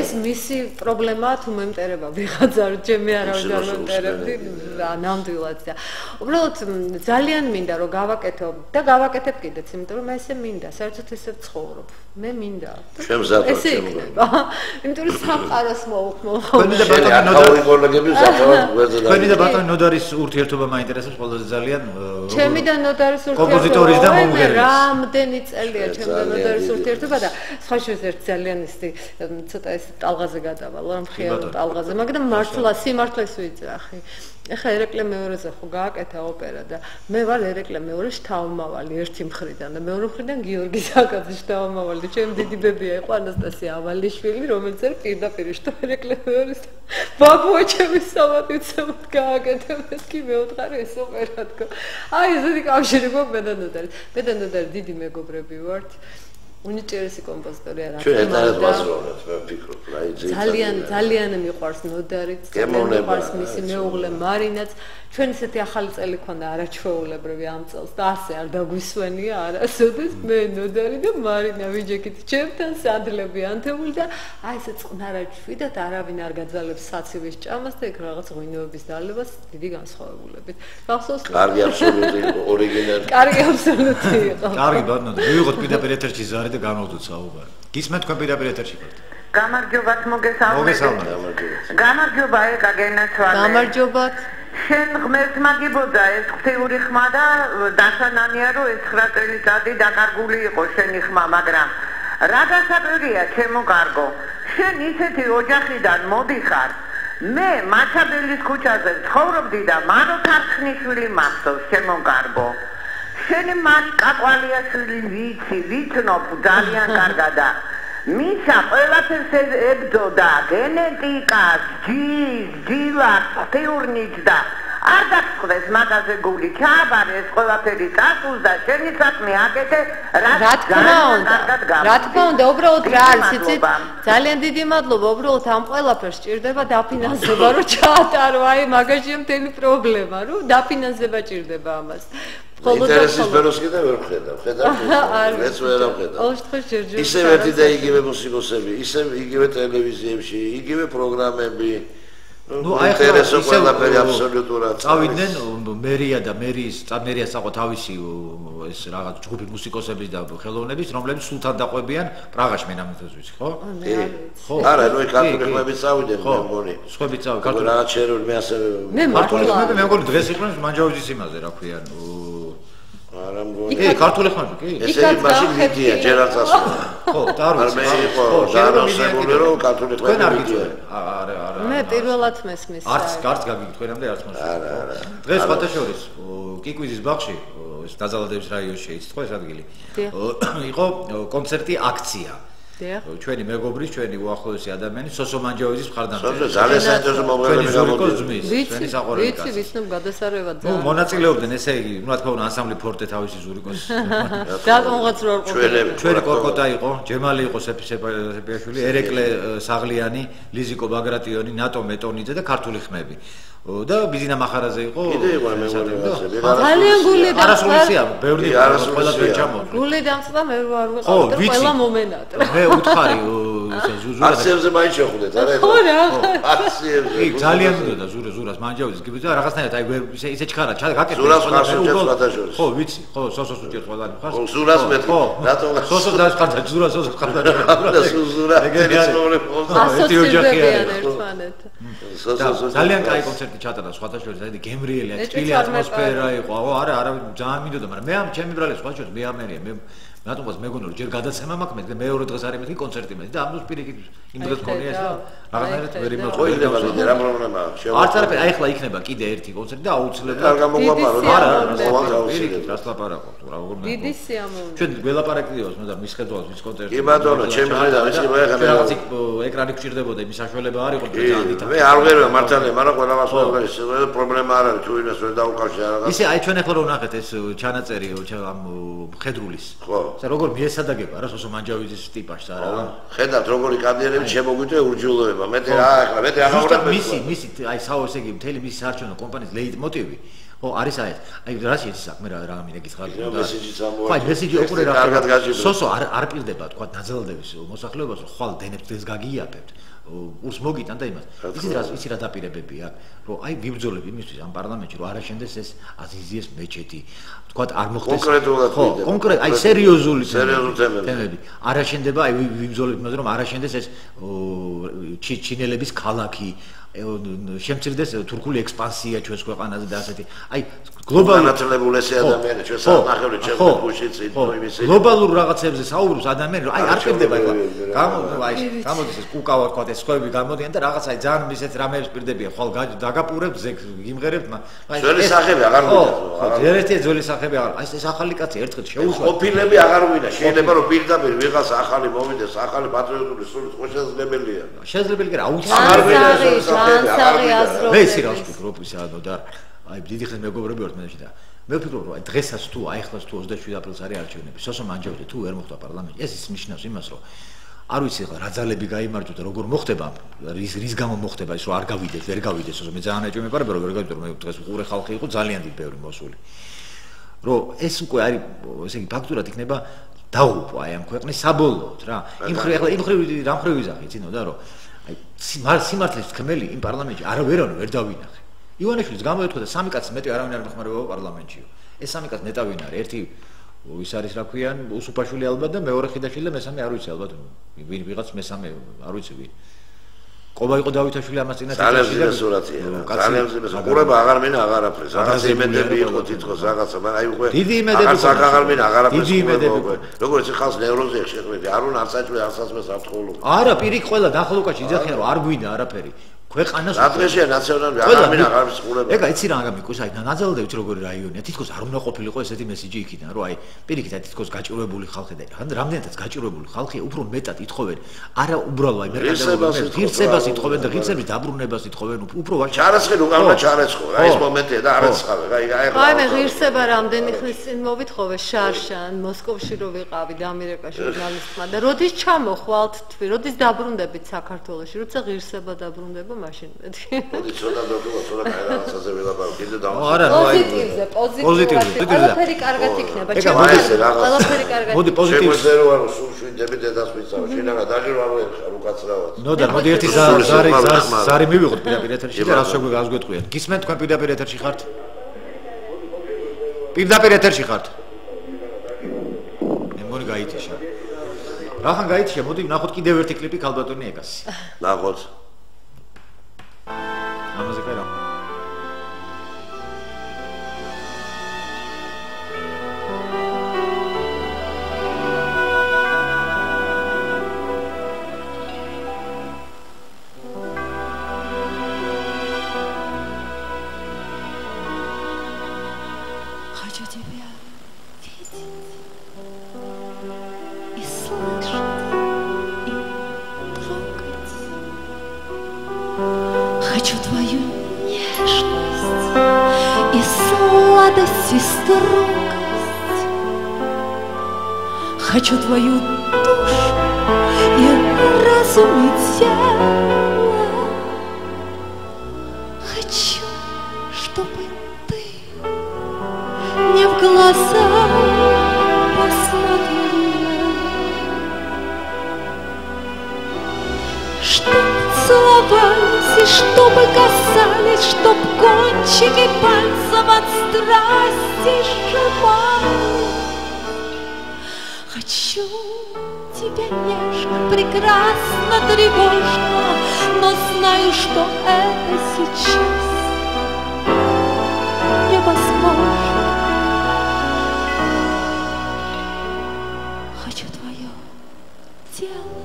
ეს მისი პრობლემაა თუ მემტერება ვიღაცა ჩემი არავინ არ მემტერებდი ნამდვილად და უბრალოდ ძალიან მინდა რომ გავაკეთო და გავაკეთებ კიდეც იმიტომ რომ მე ესე მინდა საერთოდ ესე ვცხოვრობ მე მინდა ესე იქნება იმიტომ რომ სამყაროს მოვხმო თქვენი და ბატონ ნოდარის ურთიერთობა მაინტერესებს ყველაზე ძალიან ჩემი და ნოდარის ურთიერთობა კომპოზიტორის და მომღერლის რამდენი წელია ჩემი და ნოდარის ურთიერთობა და სხვა შორის ერთ ძალიან ისე ცოტა ეს ტალღაზე გადავალ რა მხიარო ტალღაზე მაგრამ მართლა სიმართლეს ვიძახი ეხლა ერეკლე მეორეზე ხო გააკეთა ოპერა და მე ვარ ერეკლე მეორე შთამომავალი ერთი მხრიდან და მეორე მხრიდან გიორგი საკაძე შთამომავალი და ჩემი დიდი ბებია იყო ანასტასია ავალიშვილი რომელიც არ პირდაპირ შტო ერეკლე მეორეს ბაბუა ჩემი სამათიცემოდ გააკეთებდეს კი მეუთხარი ეს ოპერა თქო აი ესეთი კავშირი გვაქვს მე და ნოდარი დიდი მეგობრები ვართ უნიჭერესი კომპოზიტორი არა ძალიან მიყვარს ნოდარიც მიყვარს მისი მეუღლე მარინაც ჩვენ ისეთი ახალი წელი ქონდა არაჩვეულებრივი ამ წელს და ასე არ დაგვისვენია არასოდეს მე ნოდარი და მარინა ვიჯექით ჩემთან სადლები ანთებული და აი ესე წყნარაჩვი და არავინ არ გაძალებს საცივის ჭამას და ეგ რაღაც ღვინოების დალებას დიდი განსხვავებულებით გახსოვს კარგი აბსოლუტი ორიგინალი კარგი აბსოლუტი იყო კარგი ბატონო მივიღოთ პირდაპირ ეთერში ზარი და განვავდოთ საუბარი გისმენთ თქვენ პირდაპირ ეთერში ხართ გამარჯობათ მოგესალმებით გამარჯობა ეკა გენაცვალე გამარჯობათ შენ ღმერთმა გიბოდა ეს ღვთიური ხმა და დასანანია რომ ეს 9 წელიწადი დაკარგული იყო შენი ხმა მაგრამ რა გასაკვირია ჩემო კარგო შენ ისეთი ოჯახიდან მოდიხარ მე მაჩაბელის ქუჩაზე ცხოვრობდი და მარო თარხნიშვილი მახსოვს შემოგარბო. შენი მარიკა ყვალიაშვილი ვიცნობ ძალიან კარგად და მისა ყველაფერს ებდოდა გენეტიკას, ჯილას, თეორნიც და არ დაგწყდეს მაგაზე გული ჩააბარეს ყველაფერი წასულს და შენი საქმე აკეთე რა თქმა უნდა უბრალოდ რა არის იცით ძალიან დიდი მადლობა უბრალოდ ამ ყველაფერს ჭირდება დაფინანსება რომ ჩაატარო აი მაგაშია მთელი პრობლემა რომ დაფინანსება ჭირდება ამას ინტერესის სფეროს კიდევ ვერ ხედავ ეს ვერ ხედავ ისევ ერთი და იგივე მუსიკოსები ისევ იგივე ტელევიზიებში იგივე პროგრამები ну აი ინტერესო ყველაფერი აბსოლუტურად წავიდნენ მერია და მერიას აყო თავისი ეს რაღაც ჯგუფი მუსიკოსების და ხელოვნების რომლებიც სულთან დაყვებიან პრაღაში მე ნამდვილად ვიცი ხო არა ნუ ქართული ხმები წავიდნენ მე მგონი სხვები წავიდნენ ქართული რაღაც შერეული მე ასევე ქართული ხმები მე მგონი დღეს იყვნენ მანჯაუზის იმაზე რა ქვია არა მგონი ქართული ხმები კი ესე მაშინ მიდია ჯერ არ წასულა ხო და არ მე იყო დაანონსებული რომ ქართული ხმები მიდია არა მე პირველად მესმის არც გაგიგით თქვენამდე არც მოსულა დღეს ფათაშორის კიკვიზის ბაღში ეს დაზალადების რაიონში იყო ეს ადგილი იყო კონცერტი აქცია ჩვენი მეგობრის ჩვენი უახლოესი ადამიანი სოსო მანჯაუზის მხარდამჭერი ძალიან საინტერესო მომღერლები გამოდიოდნენ ჩვენი საყვარელი კაცი ვიცნობ გადასარევად ნუ მონაწილეობდნენ ესე იგი რა თქმა უნდა ანსამბლი ფორტე თავისი ზურიკოს დატომღაც რო არ ყოფილა ჩვენი კორკოტა იყო ჯემალი იყო სეფიაშვილი ერეკლე საღლიანი ლიზიკო ბაგრატიონი ნატო მეტონიძე და ქართული ხმები და ბიზინა მახარაზე იყო ძალიან გული და არასრულია ბევრი ყველა თქვენ ჩამოვიდა გული დამწყდა მე ვარ ვიყავ და ყველა მომენატრა მე უთხარი აქციებზე მაინც შეხვდეთ არა ხო რა აქციებზე კი ძალიან მიდოდა ზურას მანჯაუზის კი და რაღაცნაირად აი ისე ჩქარა გაკეთე ზურას ხარს უჭერს ფათაშორის ხო ვიცი ხო სოსოს უჭერს ყველა ხარს ხო ზურას მეტი რატომ სოსოს და ხარს ზურას ხარს და ზურა ერთი ოჯახია ერთმანეთთან ძალიან კაი კონცერტი ჩატარდა სხვათაშორის აი გემრიელი აი წილი ატმოსფერა იყო არა ძალიან მიდოდა მაგრამ მე ამ ჩემი ბრალე სხვათაშორის მე ამერია მე რატომაც მეგონა რომ ჯერ გადაცემა მაქვს მე მეორე დღეს არის მეთქი კონცერტი მე და ამ დროს პირიქით იმ დღეს მქონია ეს რაღაცნაირად ვერ იმოწმე ყოილდება კიდე რა პრობლემაა არც არაფერი აი ხლა იქნება კიდე ერთი კონცერტი და აუცილებლად არ გამოგვაბარო არა პირიქით რას ლაპარაკობ რა როგორ მე დიდი სიამოვნებაა ჩვენ გველაპარაკდიოს ნუ და მის ხედავს ვის კონცერტი კი ბატონო ჩემი ხედავ ის იყო ეხლა რაღაც ეკრანი გჭირდებოდა იმის საშუალება არ იყო ძალიან მე არ ვერვე მართალია მაგრამ ყველას ეს პრობლემა არ არის თუ იმას ვერ დაუკავშირე რაღაც ისე აი ჩვენ ეხლა რომ ნახეთ ეს ჩანაწერი ამ ხედრულის ხო ეს როგორ მიესადაგება რა სოსო მანჯაუზის ტიპაშს არა ხედავთ როგორი კადრები შემოგვიჭრე ურჯულოება მეტი რა ახლა მეტი აღავრებები მისი აი საოს იგი მთელი მისი საარჩევნო კომპანიის ლეიტმოტივი ო არის აი რაში ეს საქმე რა მინეკის ხარ და აი მესიჯი ოყურე რა სოსო არ პირდება თქვა დაძალადების მოსახლეობას რომ ხვალ დენებს დღეს გაგიაფებთ ურს მოგიტან და იმას იცი რა დაპირებები აქვს რომ აი ვიბრძოლებ იმისთვის ამ პარლამენტში რომ არაშენდეს ეს აზიზიეს მეჩეთი თქვა არ მოხდეს კონკრეტულად აი სერიოზული თემები არაშენდება აი ვიბრძოლებ იმას რომ არაშენდეს ეს ჩინელების ქალაქი შემცირდეს თურქული ექსპანსია ჩვენს ქვეყანაზე და ასეთი აი გლობალურ ესე ადამიანი ჩვენ საერთოდ ჩემს გუშინს იმისი გლობალურ რაღაცებზე საუბრობს ადამიანი რომ აი არ პირდება გამოდის ეს კუკავა თქვა ეს სხვები გამოდიან და რაღაც აი ძალიან ისეთ რამეებს პირდებიან ხვალ დაგაპურებთ ზეგ იმღერებთ ძველი სახები აღარ გვინდა ერთი ძველი სახები აღარ აი ეს ახალი კაცი ერთხელ შეუშვა ყოფილები აღარ გვინდა შეიძლება რომ პირდაპირ ვიღას ახალი მოვიდეს ახალი პატრიოტული სულით ხო შესაძლებელია შესაძლებელი კი რა აუცილებლად მე ისე რა ვსკუპ როპისა და აი დიდი ხნის მეგობრები ვართ მეში და მე ვფიქრობ რომ აი დღესაც თუ აი ხლას თუ 27 აპრილს არის არჩევნები სოსო მანჯაუზი თუ ვერ მოხდა პარლამენტში ეს ნიშნავს იმას რომ არ ვიცი ხა რა ძალები გაიმარჯვა და როგორ მოხდება რის გამო მოხდება ის რომ არ გავიდეს ვერ გავიდეს სოსო მე ძალიან ეჭვი მეპარება რომ ვერ გავიდეს რომ მე დღეს უყურე ხალხი იყო ძალიან დიდი ბევრი მოსული რომ ეს უკვე არის ესე იგი ფაქტურად იქნება დაუღუპვა აი ამ ქვეყნის საბოლოოდ რა იმ ხრივ რამ ხრივ ვიზახი იცინო და რომ აი სიმართლის თქმელი იმ პარლამენტში არავერავინ ვერ დავინახე ივანიშვილის გამოეთქვა და სამი კაცი მეტი არავინ არ მეხმარებოდა პარლამენტშიო ეს სამი კაცი ნეტავინ არის ერთი ის არის რა ქვიან უსუფაშვილი ალბათ და მეორე ხიდაშვილი და მესამე არ ვიცი albათ ვინ ვიღაც მესამე არ ვიცი ვინ ყობა იყო დავითაშვილი ამას წინათ ძალიან ძლიერი სურათია ძალიან ძლიერი ყურება აღარ მინა აღარაფერს რაღაც იმედები იყო თითქოს რაღაცა მაგრამ აი უკვე დიდი იმედები იყო აღარ მინა აღარაფერს დიდი იმედები როგორც ხალხს ნევროზია შეხვედი არ უნდა არცაჭვე არცაცმეს აფთხოლო არა პირიქ ყველა დახალუკაში იძახიან რომ არ გვინდა არაფერი ქვეყანას რადგანშია ნაციონალური ადამიანი აღარ მისყურება. ეგა იცი რა გამიკოს აი ნაძალდებით როგორი რაიონია თითქოს არ უნდა ყოფილიყო ესეთი მესიჯი იქიდან რომ აი პირიქით აი თითქოს გაჭირვებული ხალხი და რამდენადაც გაჭირვებული ხალხია უფრო მეტად ითხოვენ არა უბრალო აი მერკატელობას ღირსებას ითხოვენ და ღირსების დაბრუნებას ითხოვენ უფრო ჩარაცხენ უკავნა ჩარეცხო რა ეს მომენტია და არაცხავე აი მე ღირსება რამდენი ხნის წინ მოვითხოვე შარშან მოსკოვში რო ვიყავი და ამერიკაში ჟურნალისტმა და როდის ჩამოხვალთ თქვი როდის დაბრუნდებით საქართველოში როცა ღირსება დაბრუნდება მაშინ მეთქი მოდი ცოტა დაგვა ცოტა რაღაცაზე ველაპარო კიდე პოზიტივზე ყველაფერი კარგად იქნება ყველაფერი კარგად მოდი პოზიტივზე რო არ სულ შვიდები დედას მიცავ შინაგან დაჟურვალო ერთხელ უკაცრავად ნოდარ მოდი ერთი ზარი მივიღოთ პირდაპირ ეთერში და რას შეგვეგვიათ გისმენთ თქვენ პირდაპირ ეთერში ხართ პირდაპირ ეთერში ხართ მე მგონი გაითიშა რახან გაითიშა მოდი ვნახოთ კიდევ ერთი კლიპი ქალბატონი ეგასი ნახოთ ამაზე კი რა Хочу твою нежность и сладость, и строгость. Хочу твою душу и разум, и тело. Хочу, чтобы ты мне в глаза посмотрела, чтоб целовались и чтобы касались, чтоб кончики пальцев от страсти сжимали. Хочу тебя нежно, прекрасно, тревожно, но знаю, что это сейчас невозможно. Хочу твое тело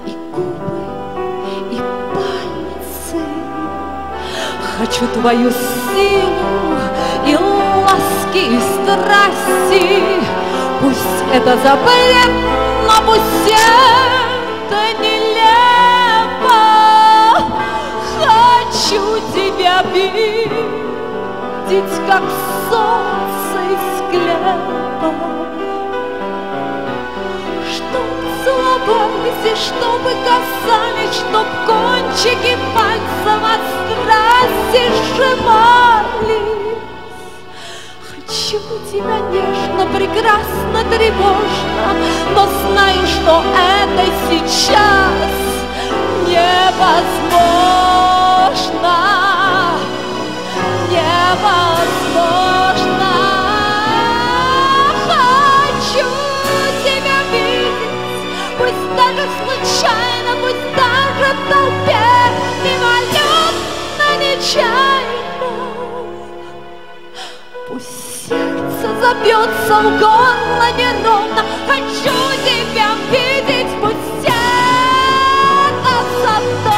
и губы, и пальцы. Хочу твою силу и ласки, и страсти. Пусть это запретно, пусть это нелепо. Хочу тебя видеть, как солнце из склепа. Чтоб целовались и чтобы касались, чтоб кончики пальцев от страсти сжимались. Хочу тебя нежно, прекрасно, тревожно, но знаю, что это сейчас невозможно. Невозможно. Хочу тебя видеть, пусть даже случайно, пусть даже в толпе, мимолетно, нечаянно. Пусть сердце забьется в горло неровно. Хочу тебя видеть, пусть это задорно.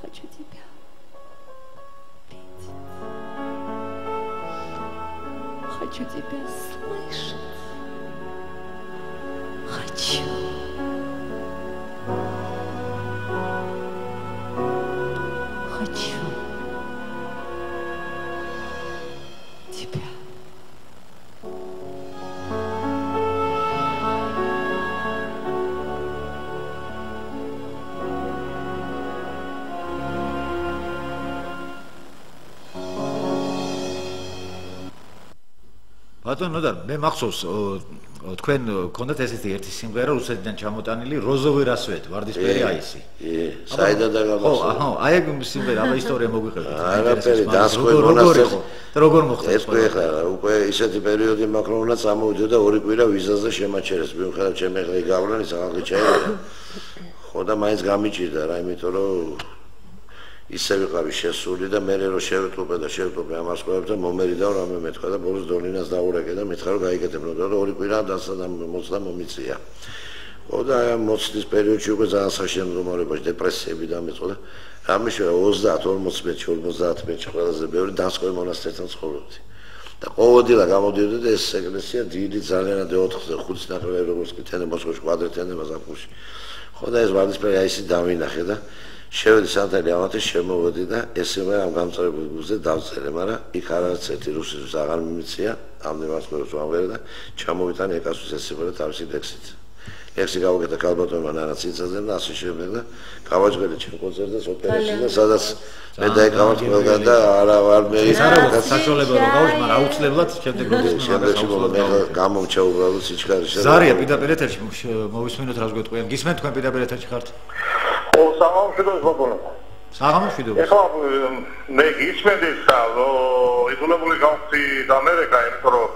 Хочу тебя видеть. Хочу тебя слышать. Хочу. Хочу тебя. ბატონო და მე მახსოვს თქვენ გქონდათ ესეთი ერთი სიმღერა რუსეთიდან ჩამოტანილი როზოვი რასვეთ ვარდისფერი აისი. საიდან დაგამახსოვრე. ხო, აი ეგ სიმღერა, აბა ისტორია მოგვიყევით. არაფერი დასკვენ მონასტერს. როგორ მოხდა ეს ხა უკვე ისეთი პერიოდი მაქვს რომ უნდა წამოვიდე და ორი კვირა ვიზაზე შემაჩერეს. მიუხედავად ჩემი ხელი გავლენის აღი ჩაერია. ხო და მაინც გამიჭირდა რა, იმიტომ რომ ისე ვიყავი შესული და მე რო შევტყობე ამას ყურებს და მომერიდა რომ მე მეთქვა და ბოლოს დონინას დაურეკე და მითხრა რომ გაიგეთებო და ორი კვირა მოცდა მომიწია. და მოცდის პერიოდში უკვე ძალიან საშენ რომარებაში დეპრესიები დამეწყო და რამიშია 30-40 მეტი 50 მეტი ყველაზე ბევრი დასკვე მონასტერთან ცხოვრობდი. და ყოველდღე გამოდიოდი და ეს ეკლესია დიდი ძალიან 4-5 ნახევარი როგორც კი თენა მოსკოვში კვადრატიანება ზაფხულში. ხო და ეს ვარდისფერი აი ისე დავინახე და შევედი სანტელი ამათი შემოვედი და ესევე ამ გამწრებულ გულზე დავწერე, მაგრამ იქ არც ერთი რუსის აღარ მიმიცია, ამდენ ვასწორებს ვამღერე და ჩამოვიტანე ეკასვის ესება და თავისი ლექსით. ლექსი გავუკეთა ქალბატონმა ნანაციცაზე და ასე შემდეგ და გავაჭრე ჩემ კონცერტზე ოპერაში და სადაც მე დაეკავათ ყველგან და არა ვარ მე ეს არა ვთქვა საშუალება რომ გავუშვ, მაგრამ აუცილებლად შემდეგ მე გამომჩა უბრალოდ სიჩქარეში. ზარია პირდაპირ ეთერში მოვისმინოთ რას გვეტყვიან. გისმენთ თქვენ პირდაპირ ეთერში ხართ? საღამოშვიდობის ბატონო. საღამოშვიდობის. ეხლა მე გისმენდი რომ იზოლებული გავხდი ამერიკა, იმიტომ რომ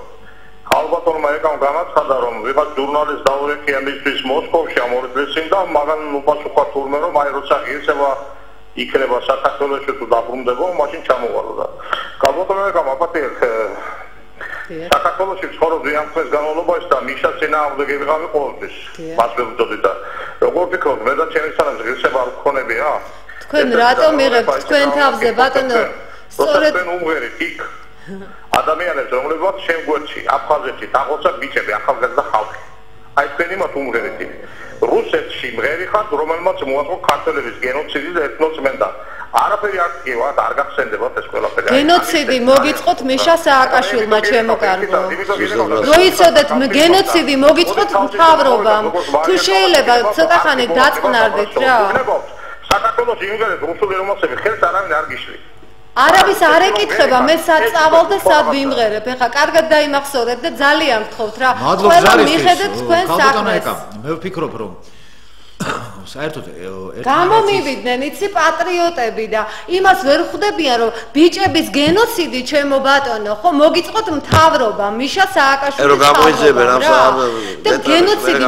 ალბათონმა ეკამ განაცხადა რომ ვიღაც ჟურნალისტს დაურეკია მისთვის მოსკოვში ამ ორი დღის წინ და მაგან უპასუხა თურმე რომ აი როცა ღირსება იქნება საქართველოში თუ დაბრუნდებო მაშინ ჩამოვალო და ალბათონმა ეკამ აპატიეთ საქართველოში ცხოვრობდი ამ ხნის განმავლობაში და მიშა წინააღმდეგი ვიყავი ყოველთვის მას ვებდოდი და როგორ ფიქრობ მე და ჩემი სანამ ღირსება არ გქონებია თქვენ რატომ იღებთ თქვენ თავზე ბატონო სწორედ უმღერით იქ ადამიანებს რომლებსაც შენ გვერდში აფხაზეთში დაღოცა ბიჭები ახალგაზრდა ხალხი აი თქვენი მათ უმღერით რუსეთში მღერი ხართ რომელმაც მოაწყო ქართველების გენოციდი და ეთნოცმენდა არაფერი არ გქივათ არ გახსენდებათ ეს ყველაფერი გენოციდი მოგიწყოთ მიშა სააკაშვილმა ჩემო კარგო რო იცოდეთ გენოციდი მოგიწყოთ მთავრობამ თუ შეიძლება ცოტა ხანი დაწყნარდეთ რა საქართველოს იმღერეთ რუსული რომანსები ხელს არავინ არ გიშლით არავის არ ეკითხება მე სად წავალ და სად ვიმღერებ ეხა კარგად დაიმახსოვრეთ და ძალიან გთხოვთ რა ყველა მიხედეთ თქვენ საქმეს მე ვფიქრობ რომ საერთოდ გამომივიდნენ იცი პატრიოტები და იმას ვერ ხვდებიან რომ ბიჭების გენოციდი ჩემო ბატონო ხო მოგიწყოთ მთავრობა მიშა სააკაშვილის გამოიძებენ ამ და გენოციდი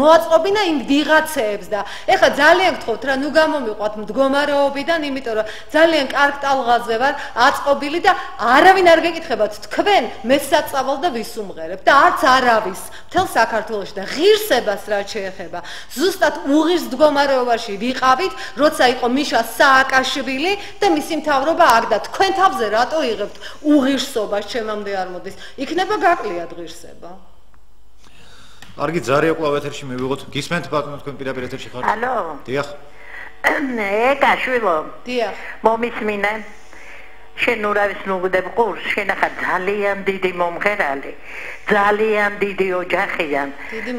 მოაწყობინა იმ ვიღაცეებს და ეხლა ძალიან გთხოვთ რა ნუ გამომიყვათ მდგომარეობიდან იმიტომ რომ ძალიან კარგ ტალღაზე ვარ აწყობილი და არავინ არ გეკითხებათ თქვენ მე სად წავალ და ვის უმღერებ და არც არავის მთელ საქართველოში და ღირსებას რაც შეეხება ზუსტად უღირს მდგომარეობაში ვიყავით, როცა იყო მიშა სააკაშვილი და მისი მთავრობა აქ და თქვენ თავზე რატო იღებთ უღირსობას ჩემამდე არ მოდის. იქნება გაკლიათ ღირსება. კარგი, ზარია კვლავ ეთერში მივიღოთ. გისმენთ ბატონო თქვენ პირდაპირ ეთერში ხართ? ალო. დიახ. ეკაშვილო. დიახ. მომისმინე. შენ ურავის ნუგდებ ყურს, შენ ახლა ძალიან დიდი მომღერალი. ძალიან დიდი ოჯახიან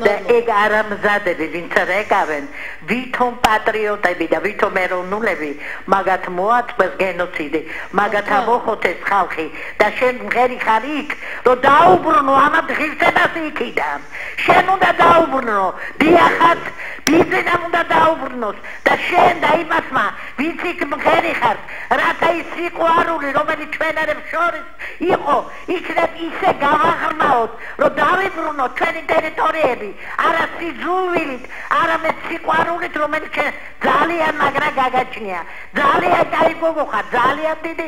და ეგ არამზადები ვინც არ ეკავენ ვითომ პატრიოტები და ვითომ ეროვნულები მაგათ მოაწყვეს გენოციდი მაგათ ამოხოთეს ხალხი და შენ მღერი ხარ იქ რომ დაუბრუნო ამ ღირსებას იქიდან შენ უნდა დაუბრუნო დიახაც ბიზნესს უნდა დაუბრუნოს და შენ და იმასმა ვინც იქ მღერი ხარ რათა ის სიყვარული რომელიც ჩვენერებს შორის იყო იქნებ ისე გავაღრმაოთ რომ დავიბრუნოთ ჩვენი ტერიტორიები არა სიძულვილით არამედ სიყვარულით რომელიც ძალიან მაგრა გაგაჩნია ძალიან დაიგოგოხა ძალიან დიდი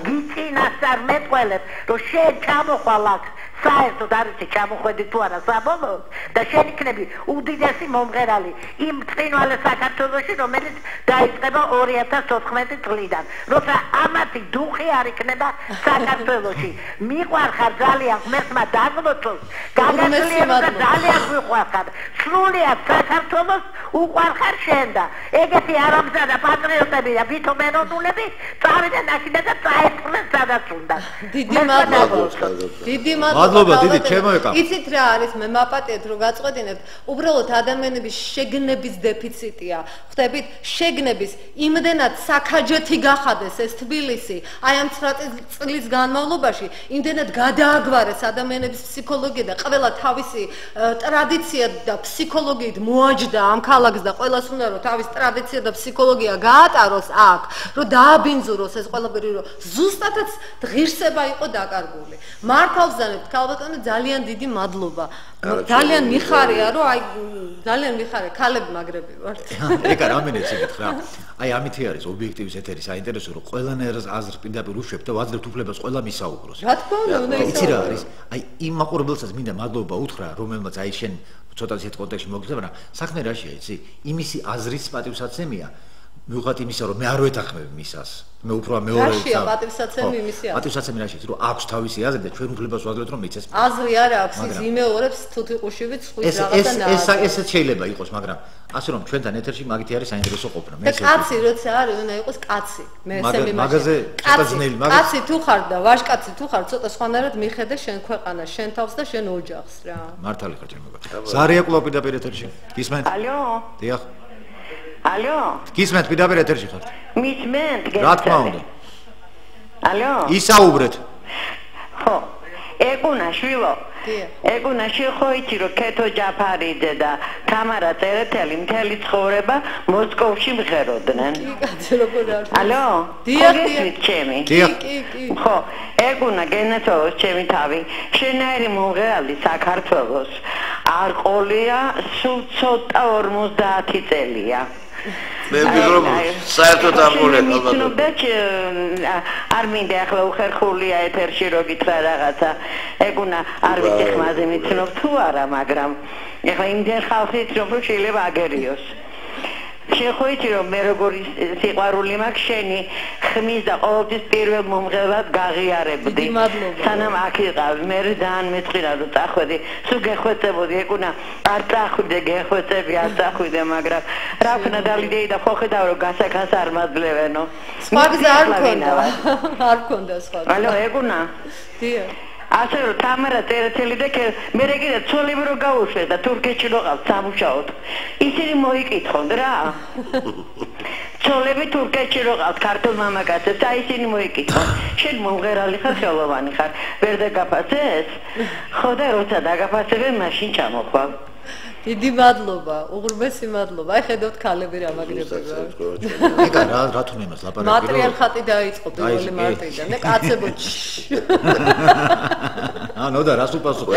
გიწინასწარ მეტყველებ რომ შენ ჩამოხვალ აქ საერთოდ არ იცი ჩამოხვედი თუ არა საბოლოოდ და შენ იქნები უდიდესი მომღერალი იმ წინვალე საქართველოში რომელიც დაიწყება 2014 წლიდან როცა ამათი დუხი არ იქნება საქართველოში მიყვარხარ ძალიან ღმერთმა დაგლოცოს გაგაძლიერო და ძალიან მიყვარხარ სრულიად საქართველოს უყვარხარ შენ და ეგეთი არამზადა პატრიოტები და ვითომ ეროვნულები წავიდნენ აქედან და წაეწყნენ სადაც უნდა დიდი მადლობა დიდი მადლობა დიდი ჩემო ეკა იცით რა არის მე მაპატიეთ რომ გაწყვეტინებთ უბრალოდ ადამიანების შეგნების დეფიციტია ხვდებით შეგნების იმდენად საქაჯეთი გახადეს ეს თბილისი აი ამ 9 წლის განმავლობაში იმდენად გადააგვარეს ადამიანების ფსიქოლოგია და ყველა თავისი ტრადიცია და ფსიქოლოგიით მოაჯდა ამ ქალაქს და ყველას უნდა რომ თავის ტრადიცია და ფსიქოლოგია გაატაროს აქ, რომ დააბინძუროს ეს ყველაფერი, რომ ზუსტადაც ღირსება იყო დაკარგული. მართალ ვზანებთ, ქალბატონო, ძალიან დიდი მადლობა. ძალიან მიხარია, რომ აი ძალიან მიხარია, ქალები მაგრები ვართ. ეკა რამენეც იგეთ რა. აი ამითი არის ობიექტივის ეთერი საინტერესო, რომ ყველანაირ აზრს პირდაპირ უშვებთ და ვაძლევთ უფლებას ყველა მისაუბროს. რა თქმა უნდა, უნდა იცი რა არის? აი იმ მაყურებელსაც მინდა მადლობა უთხრა, რომელმაც აი შენ ცოტა ისეთ კონტექსტში მოგიძებ, მაგრამ საქმე რაშია, იცი? იმისი აზრის პატივსაცემია, მიუხედავად იმისა, რომ მე არ ვეთანხმები მისას. მე უფრო მეორე რაშია პატივსაცემი იმისი აზრი? პატივსაცემი რაშია, რომ აქვს თავისი აზრი და ჩვენ უფლებას ვაძლევთ რომ მიცეს. აზრი არ აქვს, ის იმეორებს თუთიყუშივით სხვის რაღაცა და ესეც შეიძლება იყოს, მაგრამ ასე რომ ჩვენთან ეთერში მაგითი არის საინტერესო ყოფნა. მე კაცი როცა არის, უნდა იყოს კაცი. მე ესე მიმაჩნია. მაგაზე ცოტა ძნელი, მაგრამ კაცი თუ ხარ და ვაჟკაცი თუ ხარ, ცოტა სხვანაირად მიხედე შენ ქვეყანას, შენ თავს და შენ ოჯახს რა. მართალი ხარ ჩემო. ზარია კვლავ პირდაპირ ეთერში. გისმენთ? ალო. დიახ. ალო. გისმენთ პირდაპირ ეთერში ხართ? მისმენთ? რა თქმა უნდა. ალო. ისაუბრეთ. ხო. ეგუნა შვილო. ეგუნა შეხო იცი რომ ქეთო ჯაფარიძე და თამარა წერეთელი მთელი ცხოვრება მოსკოვში მღეროდნენ. კი, კაცი როგორ არის? ალო. დიახ, ჩემი. კი, კი. ხო, ეგუნა გენეთოს ჩემი თავი. შენაირი მომღერალი საქართველოს არ ყოლია, სულ ცოტა 50 წელია. მე ვიგრობ საერთოდ არ მოლეკა არ მინდა ახლა უხერხულია ეთერში რო გითხრა რაღაცა ეგუნა არ ვიცი ხმაზე მიცნობ თუ არა მაგრამ ახლა იმდენ ხალხი იცნობ რომ შეიძლება აგერიოს შეხოიცი რომ მე როგორი სიყვარული მაქვს შენი ხმის და ყოველთვის პირველ მომღერლად გაღიარებდი სანამ აქ იყავ მე ძალიან მეწყირა რომ წახვედი სულ გეხვეწებოდი ეგუნა არ წახვიდე გეხვეწები არ წახვიდე მაგრამ რა ვქნა დალიდეი და ხო ხედავ რომ გასაკას არ მაძლევენო სხვა გზა არ მქონდა არ მქონდა სხვა ალო ეგუნა დიახ ასე რომ თამარა წერეთელი და მე კიდე ცოლები რო გაუშვეს და თურქეთში რო ყავთ სამუშაოდ ისინი მოიკითხონ რა ცოლები თურქეთში რო ყავთ ქართულ მამაკაცებს და ისინი მოიკითხონ შენ მომღერალი ხარ ხელოვანი ხარ ვერ დაგაფასეს ხო და როცა დაგაფასებენ მაშინ ჩამოხვალ დიდი მადლობა, უღრმესი მადლობა. აი ხედავთ ქალები რა მაგრებია. ეკა რა თუნ იმას ლაპარაკობ. მატრიარხატი დაიწყო პირველი მარტიდან. და კაცებო. ანუ და რას უპასუხო?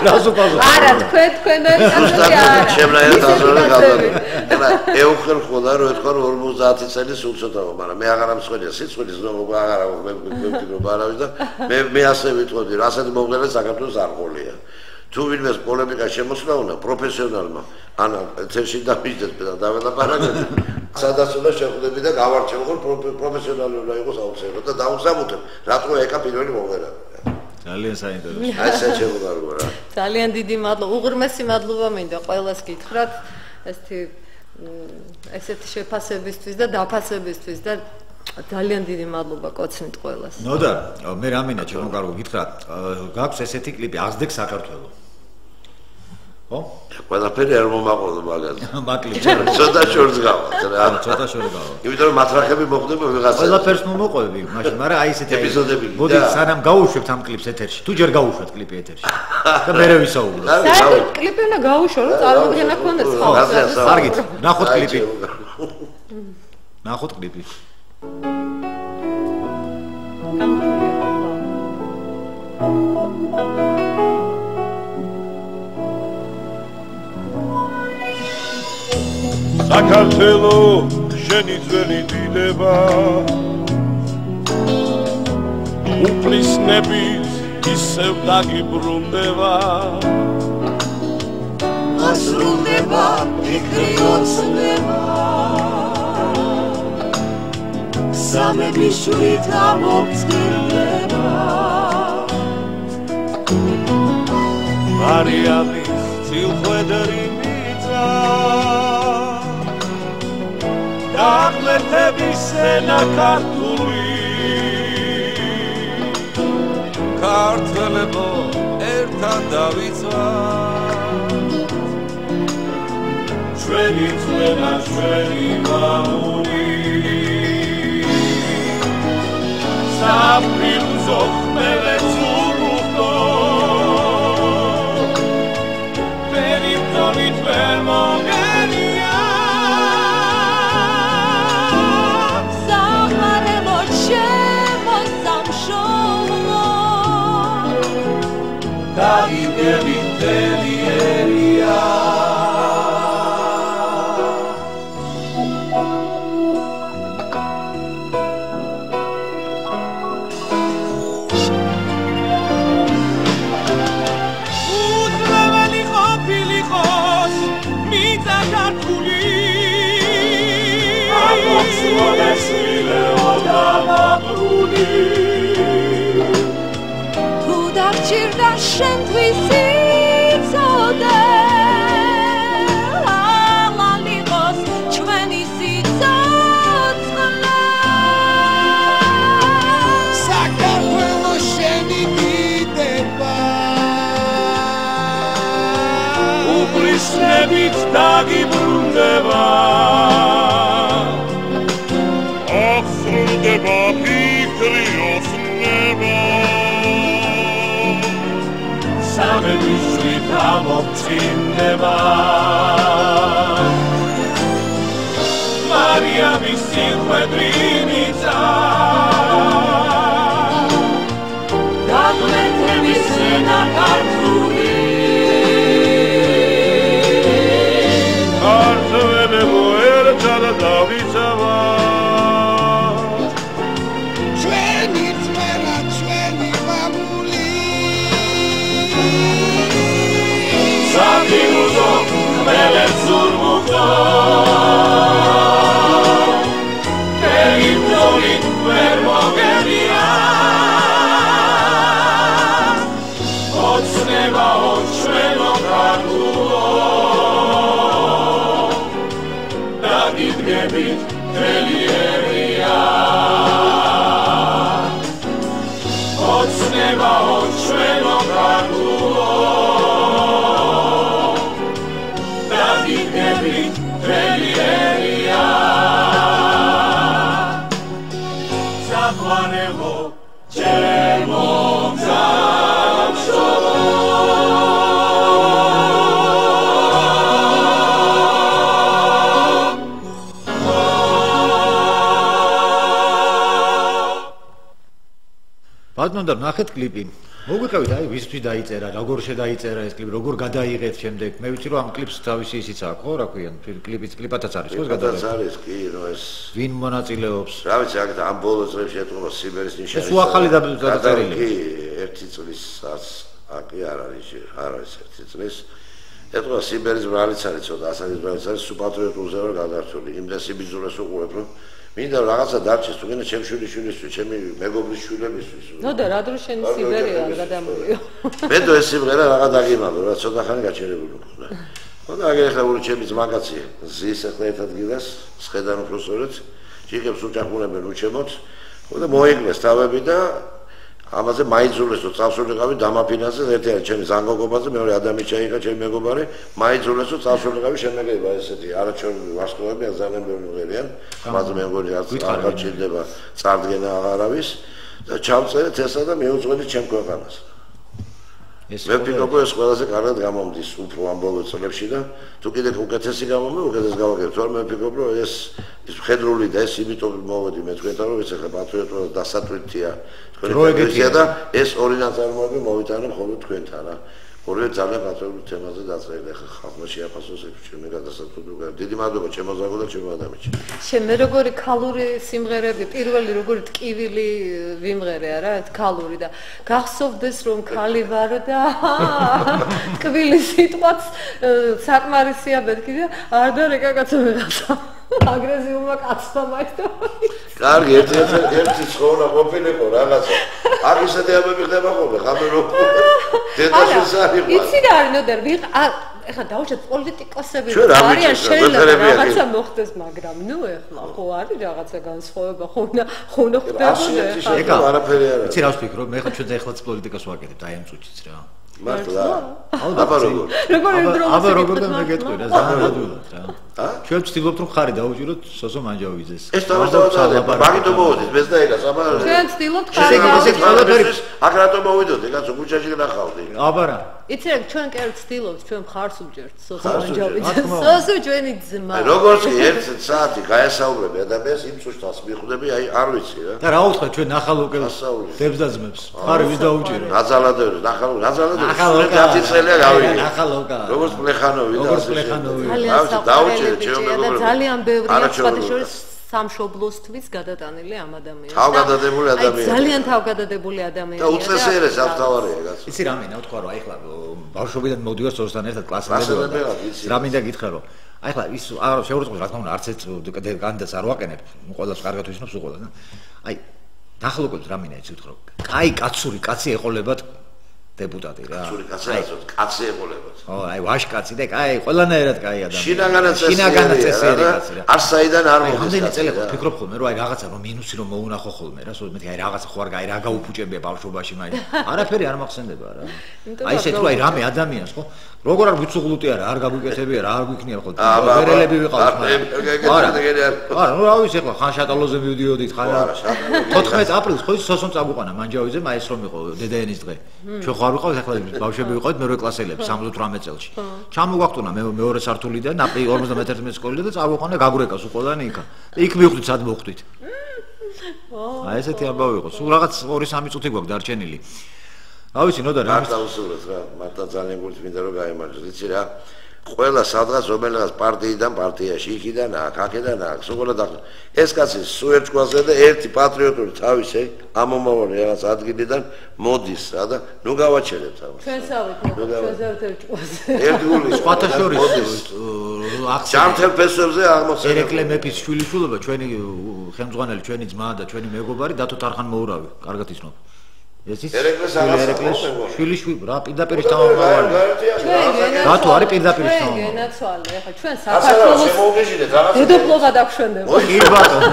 რას უპასუხო? არა, თქვენ არის ასეთი არა. შემნაირად აზროვნე გავდადო. ეხლა ეუხელ ხოდა რომ ეთქვა 50 წელი სულ ცოტაა, მაგრამ მე აღარ ამსხვენია სიცხვილის ნომობა აღარ მეკითხება არავის და მე ასე ვიტყოდი, რომ ასეთი მომღერალი საქართველოს არ ყოლია. თუ ვინმეს პოლემიკა შემოსვლა უნდა პროფესიონალმა ან ეთერში დამიჯდეს და დაველაპარაკეთ სადაც უნდა შეხვდები და გავარჩევ ხოლ პროფესიონალი უნდა იყოს აუცილებლად და დავუსამუთებ რატო ეკა პირველი მომღერალი ძალიან საინტერესო აი საჩემო რა ძალიან დიდი მადლობა უღრმესი მადლობა მინდა ყველას გითხრათ ესეთი შეფასებისთვის და დაფასებისთვის და ძალიან დიდი მადლობა კოცნით ყველას. ნოდა, მე რამინა ჩემო კარგო გითხრა, გაქვს ესეთი კლიპი აზდეკ საქართველოს. ხო? ყველაფერი არ მომაყოლო მაგაზე. მაკლიპი. ცოტა შორს გავა. ცოტა შორს გავა. იმიტომ რომ მათრახები მოხდება ვიღაცა. ყველაფერს მომოყვები, მაშინ, მაგრამ აი ესეთი ეპიზოდები. მოდი სანამ გავუშვებთ ამ კლიპს ეთერში. თუ ჯერ გავუშვათ კლიპი ეთერში. და მერე ვისაუბროთ. საერთოდ კლიპი უნდა გავუშვა, რომ წარმოდგენა გქონდეს ხალხს. კარგით, ნახოთ კლიპი. ნახოთ კლიპი. საქართველო შენი ძველი დიდება უფლისნებით ისევ დაგიბრუნდება ასრულდება ფიქრი ოცნება სამების შურით ამოწირდება მარიამის წილხვედრი მიწა დაღმერთების სენა ქართული ქართველებო ერთად დავიცვათ ჩვენი ძვენა ჩვენი მამული საფრთხო ხმელეთს უღრუხო პერიფონით ვერ მოგერია დაგიგები თელიერია შენთვის იცოდე ალალიღოს ჩვენი სიცოცხლე საქართველო შენი დიდება უპრისნებით დაგიბრუნდება აღსრულდება ფიქრი ოცნება სამებისვით ამოწინდება მარიამის სიყვებრინიცა გაგმეთების ენა ქართული ქართველებო ერთა და დავიცავა Sabiuso, mele zurmuto Terimzolit vermogeria Ocneva očveno kartulo Dagidgebit telieria Ocneva očveno kartulo Telieria Zachwanewo Czemu zawszowo ბატონო ნახეთ კლიპი მოგვიყევით აი ვისთვის დაიწერა როგორ შედაიწერა ეს კლიპი როგორ გადაიღეთ შემდეგ მე ვიცი რომ ამ კლიპს თავისი ისიც აქვს ხო რა ქვია კლიპათაც არის ხო გადაიღეთ არის კი რომ ეს ვინ მონაწილეობს რა ვიცი აქ ამ ბოლო წლებში ეთქობა სიბერის ნიშანი ეს უახალი დაწერილი კი ერთი წლის აკი არ არის ერთი წლის ეთქობა სიბერის ბრალიც არის ცოტა ასაკის ბრალიც არის სუპატრიოტულზე ვარ გადართული იმდენ სიბიძულეს უყურებ რომ მინდა რაღაცა დარჩეს თუგენა ჩემ შვილიშვილისთვის ჩემი მეგობრის შვილებისთვის ნუ და რა დროს შენი სიბერია გადამოვიო მე და ეს სიმღერა რაღა დაგიმალო რა ცოტა ხანი გაჩერებული მქონდა ხო და აგერ ახლა ორი ჩემი ძმაკაცია ზის ახლა ერთ ადგილას სხედან უფროსორეთ ჯიგებს უჭახუნებენ უჩემოთ ხო და მოიგნეს თავები და ამაზე მაიძულესო წავსულიყავი დამაფინანსეს ერთიანი ჩემი ზანგოგობაზე მეორე ადამი ჩაიღა ჩემი მეგობარი მაიძულესო წავსულიყავი შემეგება ესეთი არაჩვენები ვარსკვლავები ძალიან ბევრი მღერიან მაგრამ მე მგონი არ გაჩნდება წარდგენა აღარავის და ჩავწერეთ ესა და მიუძღვენით ჩემ ქვეყანას მე ვფიქრობ ეს ყველაზე კარგად გამომდის უფრო ამ ბოლო წლებში და თუ კიდე უკეთესი გამომდი უკეთეს გავაკეთებ თორემ მე ვფიქრობ რომ ეს მხედრული და ეს იმიტომ მოვედი მე თქვენთან რომ ეს ახლა პატრიოტულად დასატვირთია პროექტია და ეს ორი ნაწარმოები მოვიტანე მხოლოდ თქვენთან რა ორივე ძალიან პატრიოტულ თემაზე დაწერილი ახლა ხალხმა შეაფასოს ეს ჩემი გადასაწყვეტი დიდი მადლობა ჩემო ზაგო და ჩემო ადამიანჩი მე როგორი ქალური სიმღერები პირველი როგორი ტკივილი ვიმღერე რა ქალური და გახსოვდეს რომ ქალი ვარ და ტკივილი სიტყვაც საკმარისია მეთქი და არ და რეკაკაცო ვიღაცა აგრესიულმა კაცმა მაინდა კარგი ერთი ცხოვრა ყოფილიყო რაღაცა აქ ისეთი ამბები ხდება ხოლმე ხამე რო დედაშვილს არ იყო იცი რა არ ნოდარ ეხლა დაუჭერთ პოლიტიკოსები არიან შეიძლება რაღაცა მოხდეს მაგრამ ნუ ეხლა ხო არის რაღაცა განსხვავება ხო უნდა ხდებოდა ეხლა არაფერი არ არის იცი რა ვფიქრობ მე ხა ჩვენ ეხლაც პოლიტიკას ვაკეთებთ აი ამ წუთიც რა მართლა აბა როგორ მე გეტყვი რა ძალიან ადვილად რა ჩვენ ვცდილობთ რომ ხარი დაუჭიროთ სოსო მანჯავიძეს ეს თავისთავად მაგითო მოვიდეთ მეც და ეგას აბა ჩვენ ვცდილობთ ხარი ეს ყველაფერი აქ რატო მოვიდოდი კაცო ქუჩაში ნახავდი აბა რა იცი რა ჩვენ კი არ ვცდილობთ ჩვენ მხარს უჯერთ სოსო მანჯავითს სოსო ჩვენი ძმა როგორც კი 1 საათი გაესაუბრები ადამიანს იმ წუთს მიხვდები აი არ ვიცი რა და რა უთხრა ჩვენ ნახალოკელს დებს და ძმებს ხარი ვის დაუჭირო ნაზალადები ნახალოკა 10 წელია გავიგე ნახალოკა როგორც პლეხანოვი ძალიან დაუჭირო ჩვენ მეგობრებო ძალიან ბევრია სხვადასხვა სამშობლოსთვის გადატანილი ამ ადამიანს. თავგადადებული ადამიანი. ძალიან თავგადადებული ადამიანია. და უწესერეს ავთავარია კაცო. იცი რა მინდა ვთქვა რომ აი ხლა ბავშვობიდან მოდივარ სწორთან ერთად კლასელები. რა მინდა გითხრა რომ აი ხლა ის არ შეურაცხმოს რა თქმა უნდა არც ერთ განდას არ ვაყენებ. ყველას კარგად ვისნობს უყოლა და აი ნახალოკებს რა მინდა იცი ვთქვა. კაი კაცური კაცი ეყოლებათ დეპუტატი რა. კაცური კაცი ეყოლებათ. ო აი ვაშკაცი და კაი ყველანაირად კაი ადამიანი. შინაგანად წესიერი კაცი რა. არ საიდან არ მოდის. რამდენი წელი ხო ფიქრობ ხოლმე რომ აი რაღაცა რომ მინუსი რომ მოუნახო ხოლმე რა, სულ მეთქი აი რაღაცა ხო არ გაი რა გაუფუჭებია ბავშვობაში მაინც. არაფერი არ მახსენდება რა. აი ესეთ რო აი რამე ადამიანს ხო როგორ არ ვიცუღლუტი არა არ გაგვიკეთებია რა არ გვიქნია ხო ვერელები ვიყავთ არა ნუ რა ვიცი ახლა ხან შატალოზე მივდიოდით ხან 14 აპრილს ხო ის სოსონ წაგვიყვანა მანჯავიძე მაის რომ იყო დედაენის დღე ჩვენ ხო არ ვიყავთ ახლა ბავშვები ვიყავით მეორე კლასელები 78 წელში ჩამოგვახტუნა მეორე სართულიდან 51 სკოლიდან და წაგვიყვანა გაგვრეკას უყოლანი იქა იქ მივხვდით სად მოვხვდით აი ესეთი ამბავი იყო სულ რაღაც 2-3 წუთი გვაქვს დარჩენილი რა ვიცი ნოდა რა დავსურვეთ რა მარტა ძალიან გულს მინდა რომ გაემარჯვოს იცი რა ყველა სადღაც რომელიღაც პარტიიდან პარტიაში იქიდან აქედან აქ სულ და ეს კაცი სუერჭკვალზე და ერთი პატრიოტული თავისი ამომავალი რაღაც ადგილიდან მოდის რა და ნუ გავაჩერებთ ამას ჩვენსავით სუერჭკვალზე ერთი გული სხვათა შორის ჯანმრთელ ფესვებზე აღმოსაჩენია ერეკლე მეფის შვილიშვილობა ჩვენი ხელმძღვანელი ჩვენი ძმა და ჩვენი მეგობარი დათო თარხან მოურავი კარგად იცნობ ეს ის ერეკლეს შვილიშვილი რა პირდაპირ შთამომავალი რატო არის პირდაპირ შთამომავალი გენაცვალე ახლა ჩვენ საქართველოს დედოფლობა დაგვშვენდება კი ბატონო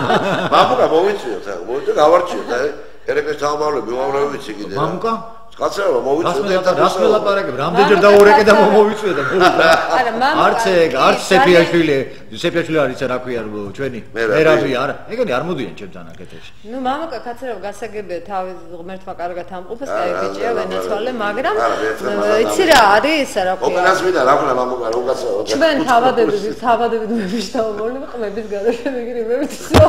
მამუკა მოვიწვიოთ ახლა მოვიწვიოთ გავარჩიოთ ერეკლეს შთამომავლები უამრავი ვიცი კიდე მამუკა კაცებო მოვიწვიოთ რას ველაპარაკებ რამდენჯერ დაურეკე და მომოვიწვიე და არა მამუკა არც სეფიაშვილი არის რა ქვია ჩვენი მერაბი არა ეგენი არ მოდიან ჩემთან აკეთებში ნუ მამუკა კაცებო გასაგებია თავის ღმერთმა კარგად ამყოფეს კაი ბიჭია ვენაცვალე მაგრამ იცი რა არის რა ქვია ოკნას ვიდა რა ქვია მამუკა რო კაცებო ჩვენ თავადებით მებიშთაობოლი ყმების გადაშენებული მებიცო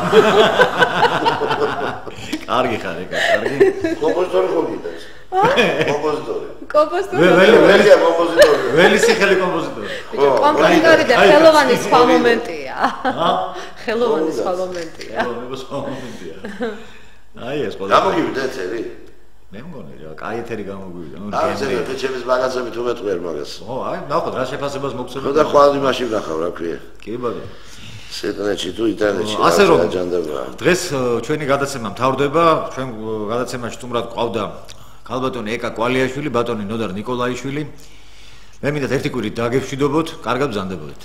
კარგი ხარ ეგ კარგი კომპოზიტორი ხო გიტანს კომპოზიტორი ველი სიხელი კომპოზიტორი კომპოზიტორი და ხელოვანი სხვა მომენტია ხელოვანი სხვა მომენტია აი ეს ყველა გამოგივიდა ეთერი მე მგონი რა კაი ეთერი გამოგვივიდა არა ზედა ჩემის მაგაზები თუ მეტყვიერ მაგას ო აი ნახოთ რა შეფასებას მოგწევთ ხო და ხვალ იმაში ვნახავ რა ქვია კი ბატონო სეტნეჩი თუ ინტერნეტში ასე რომ დღეს ჩვენი გადაცემა მთავრდება ჩვენ გადაცემაში თუმრად ყავდა ქალბატონი ეკა კვალიაშვილი ბატონი ნოდარ ნიკოლაიშვილი მე მინდა ერთი კვირით დაგევშვიდობოთ კარგად ბრძანდებოდეთ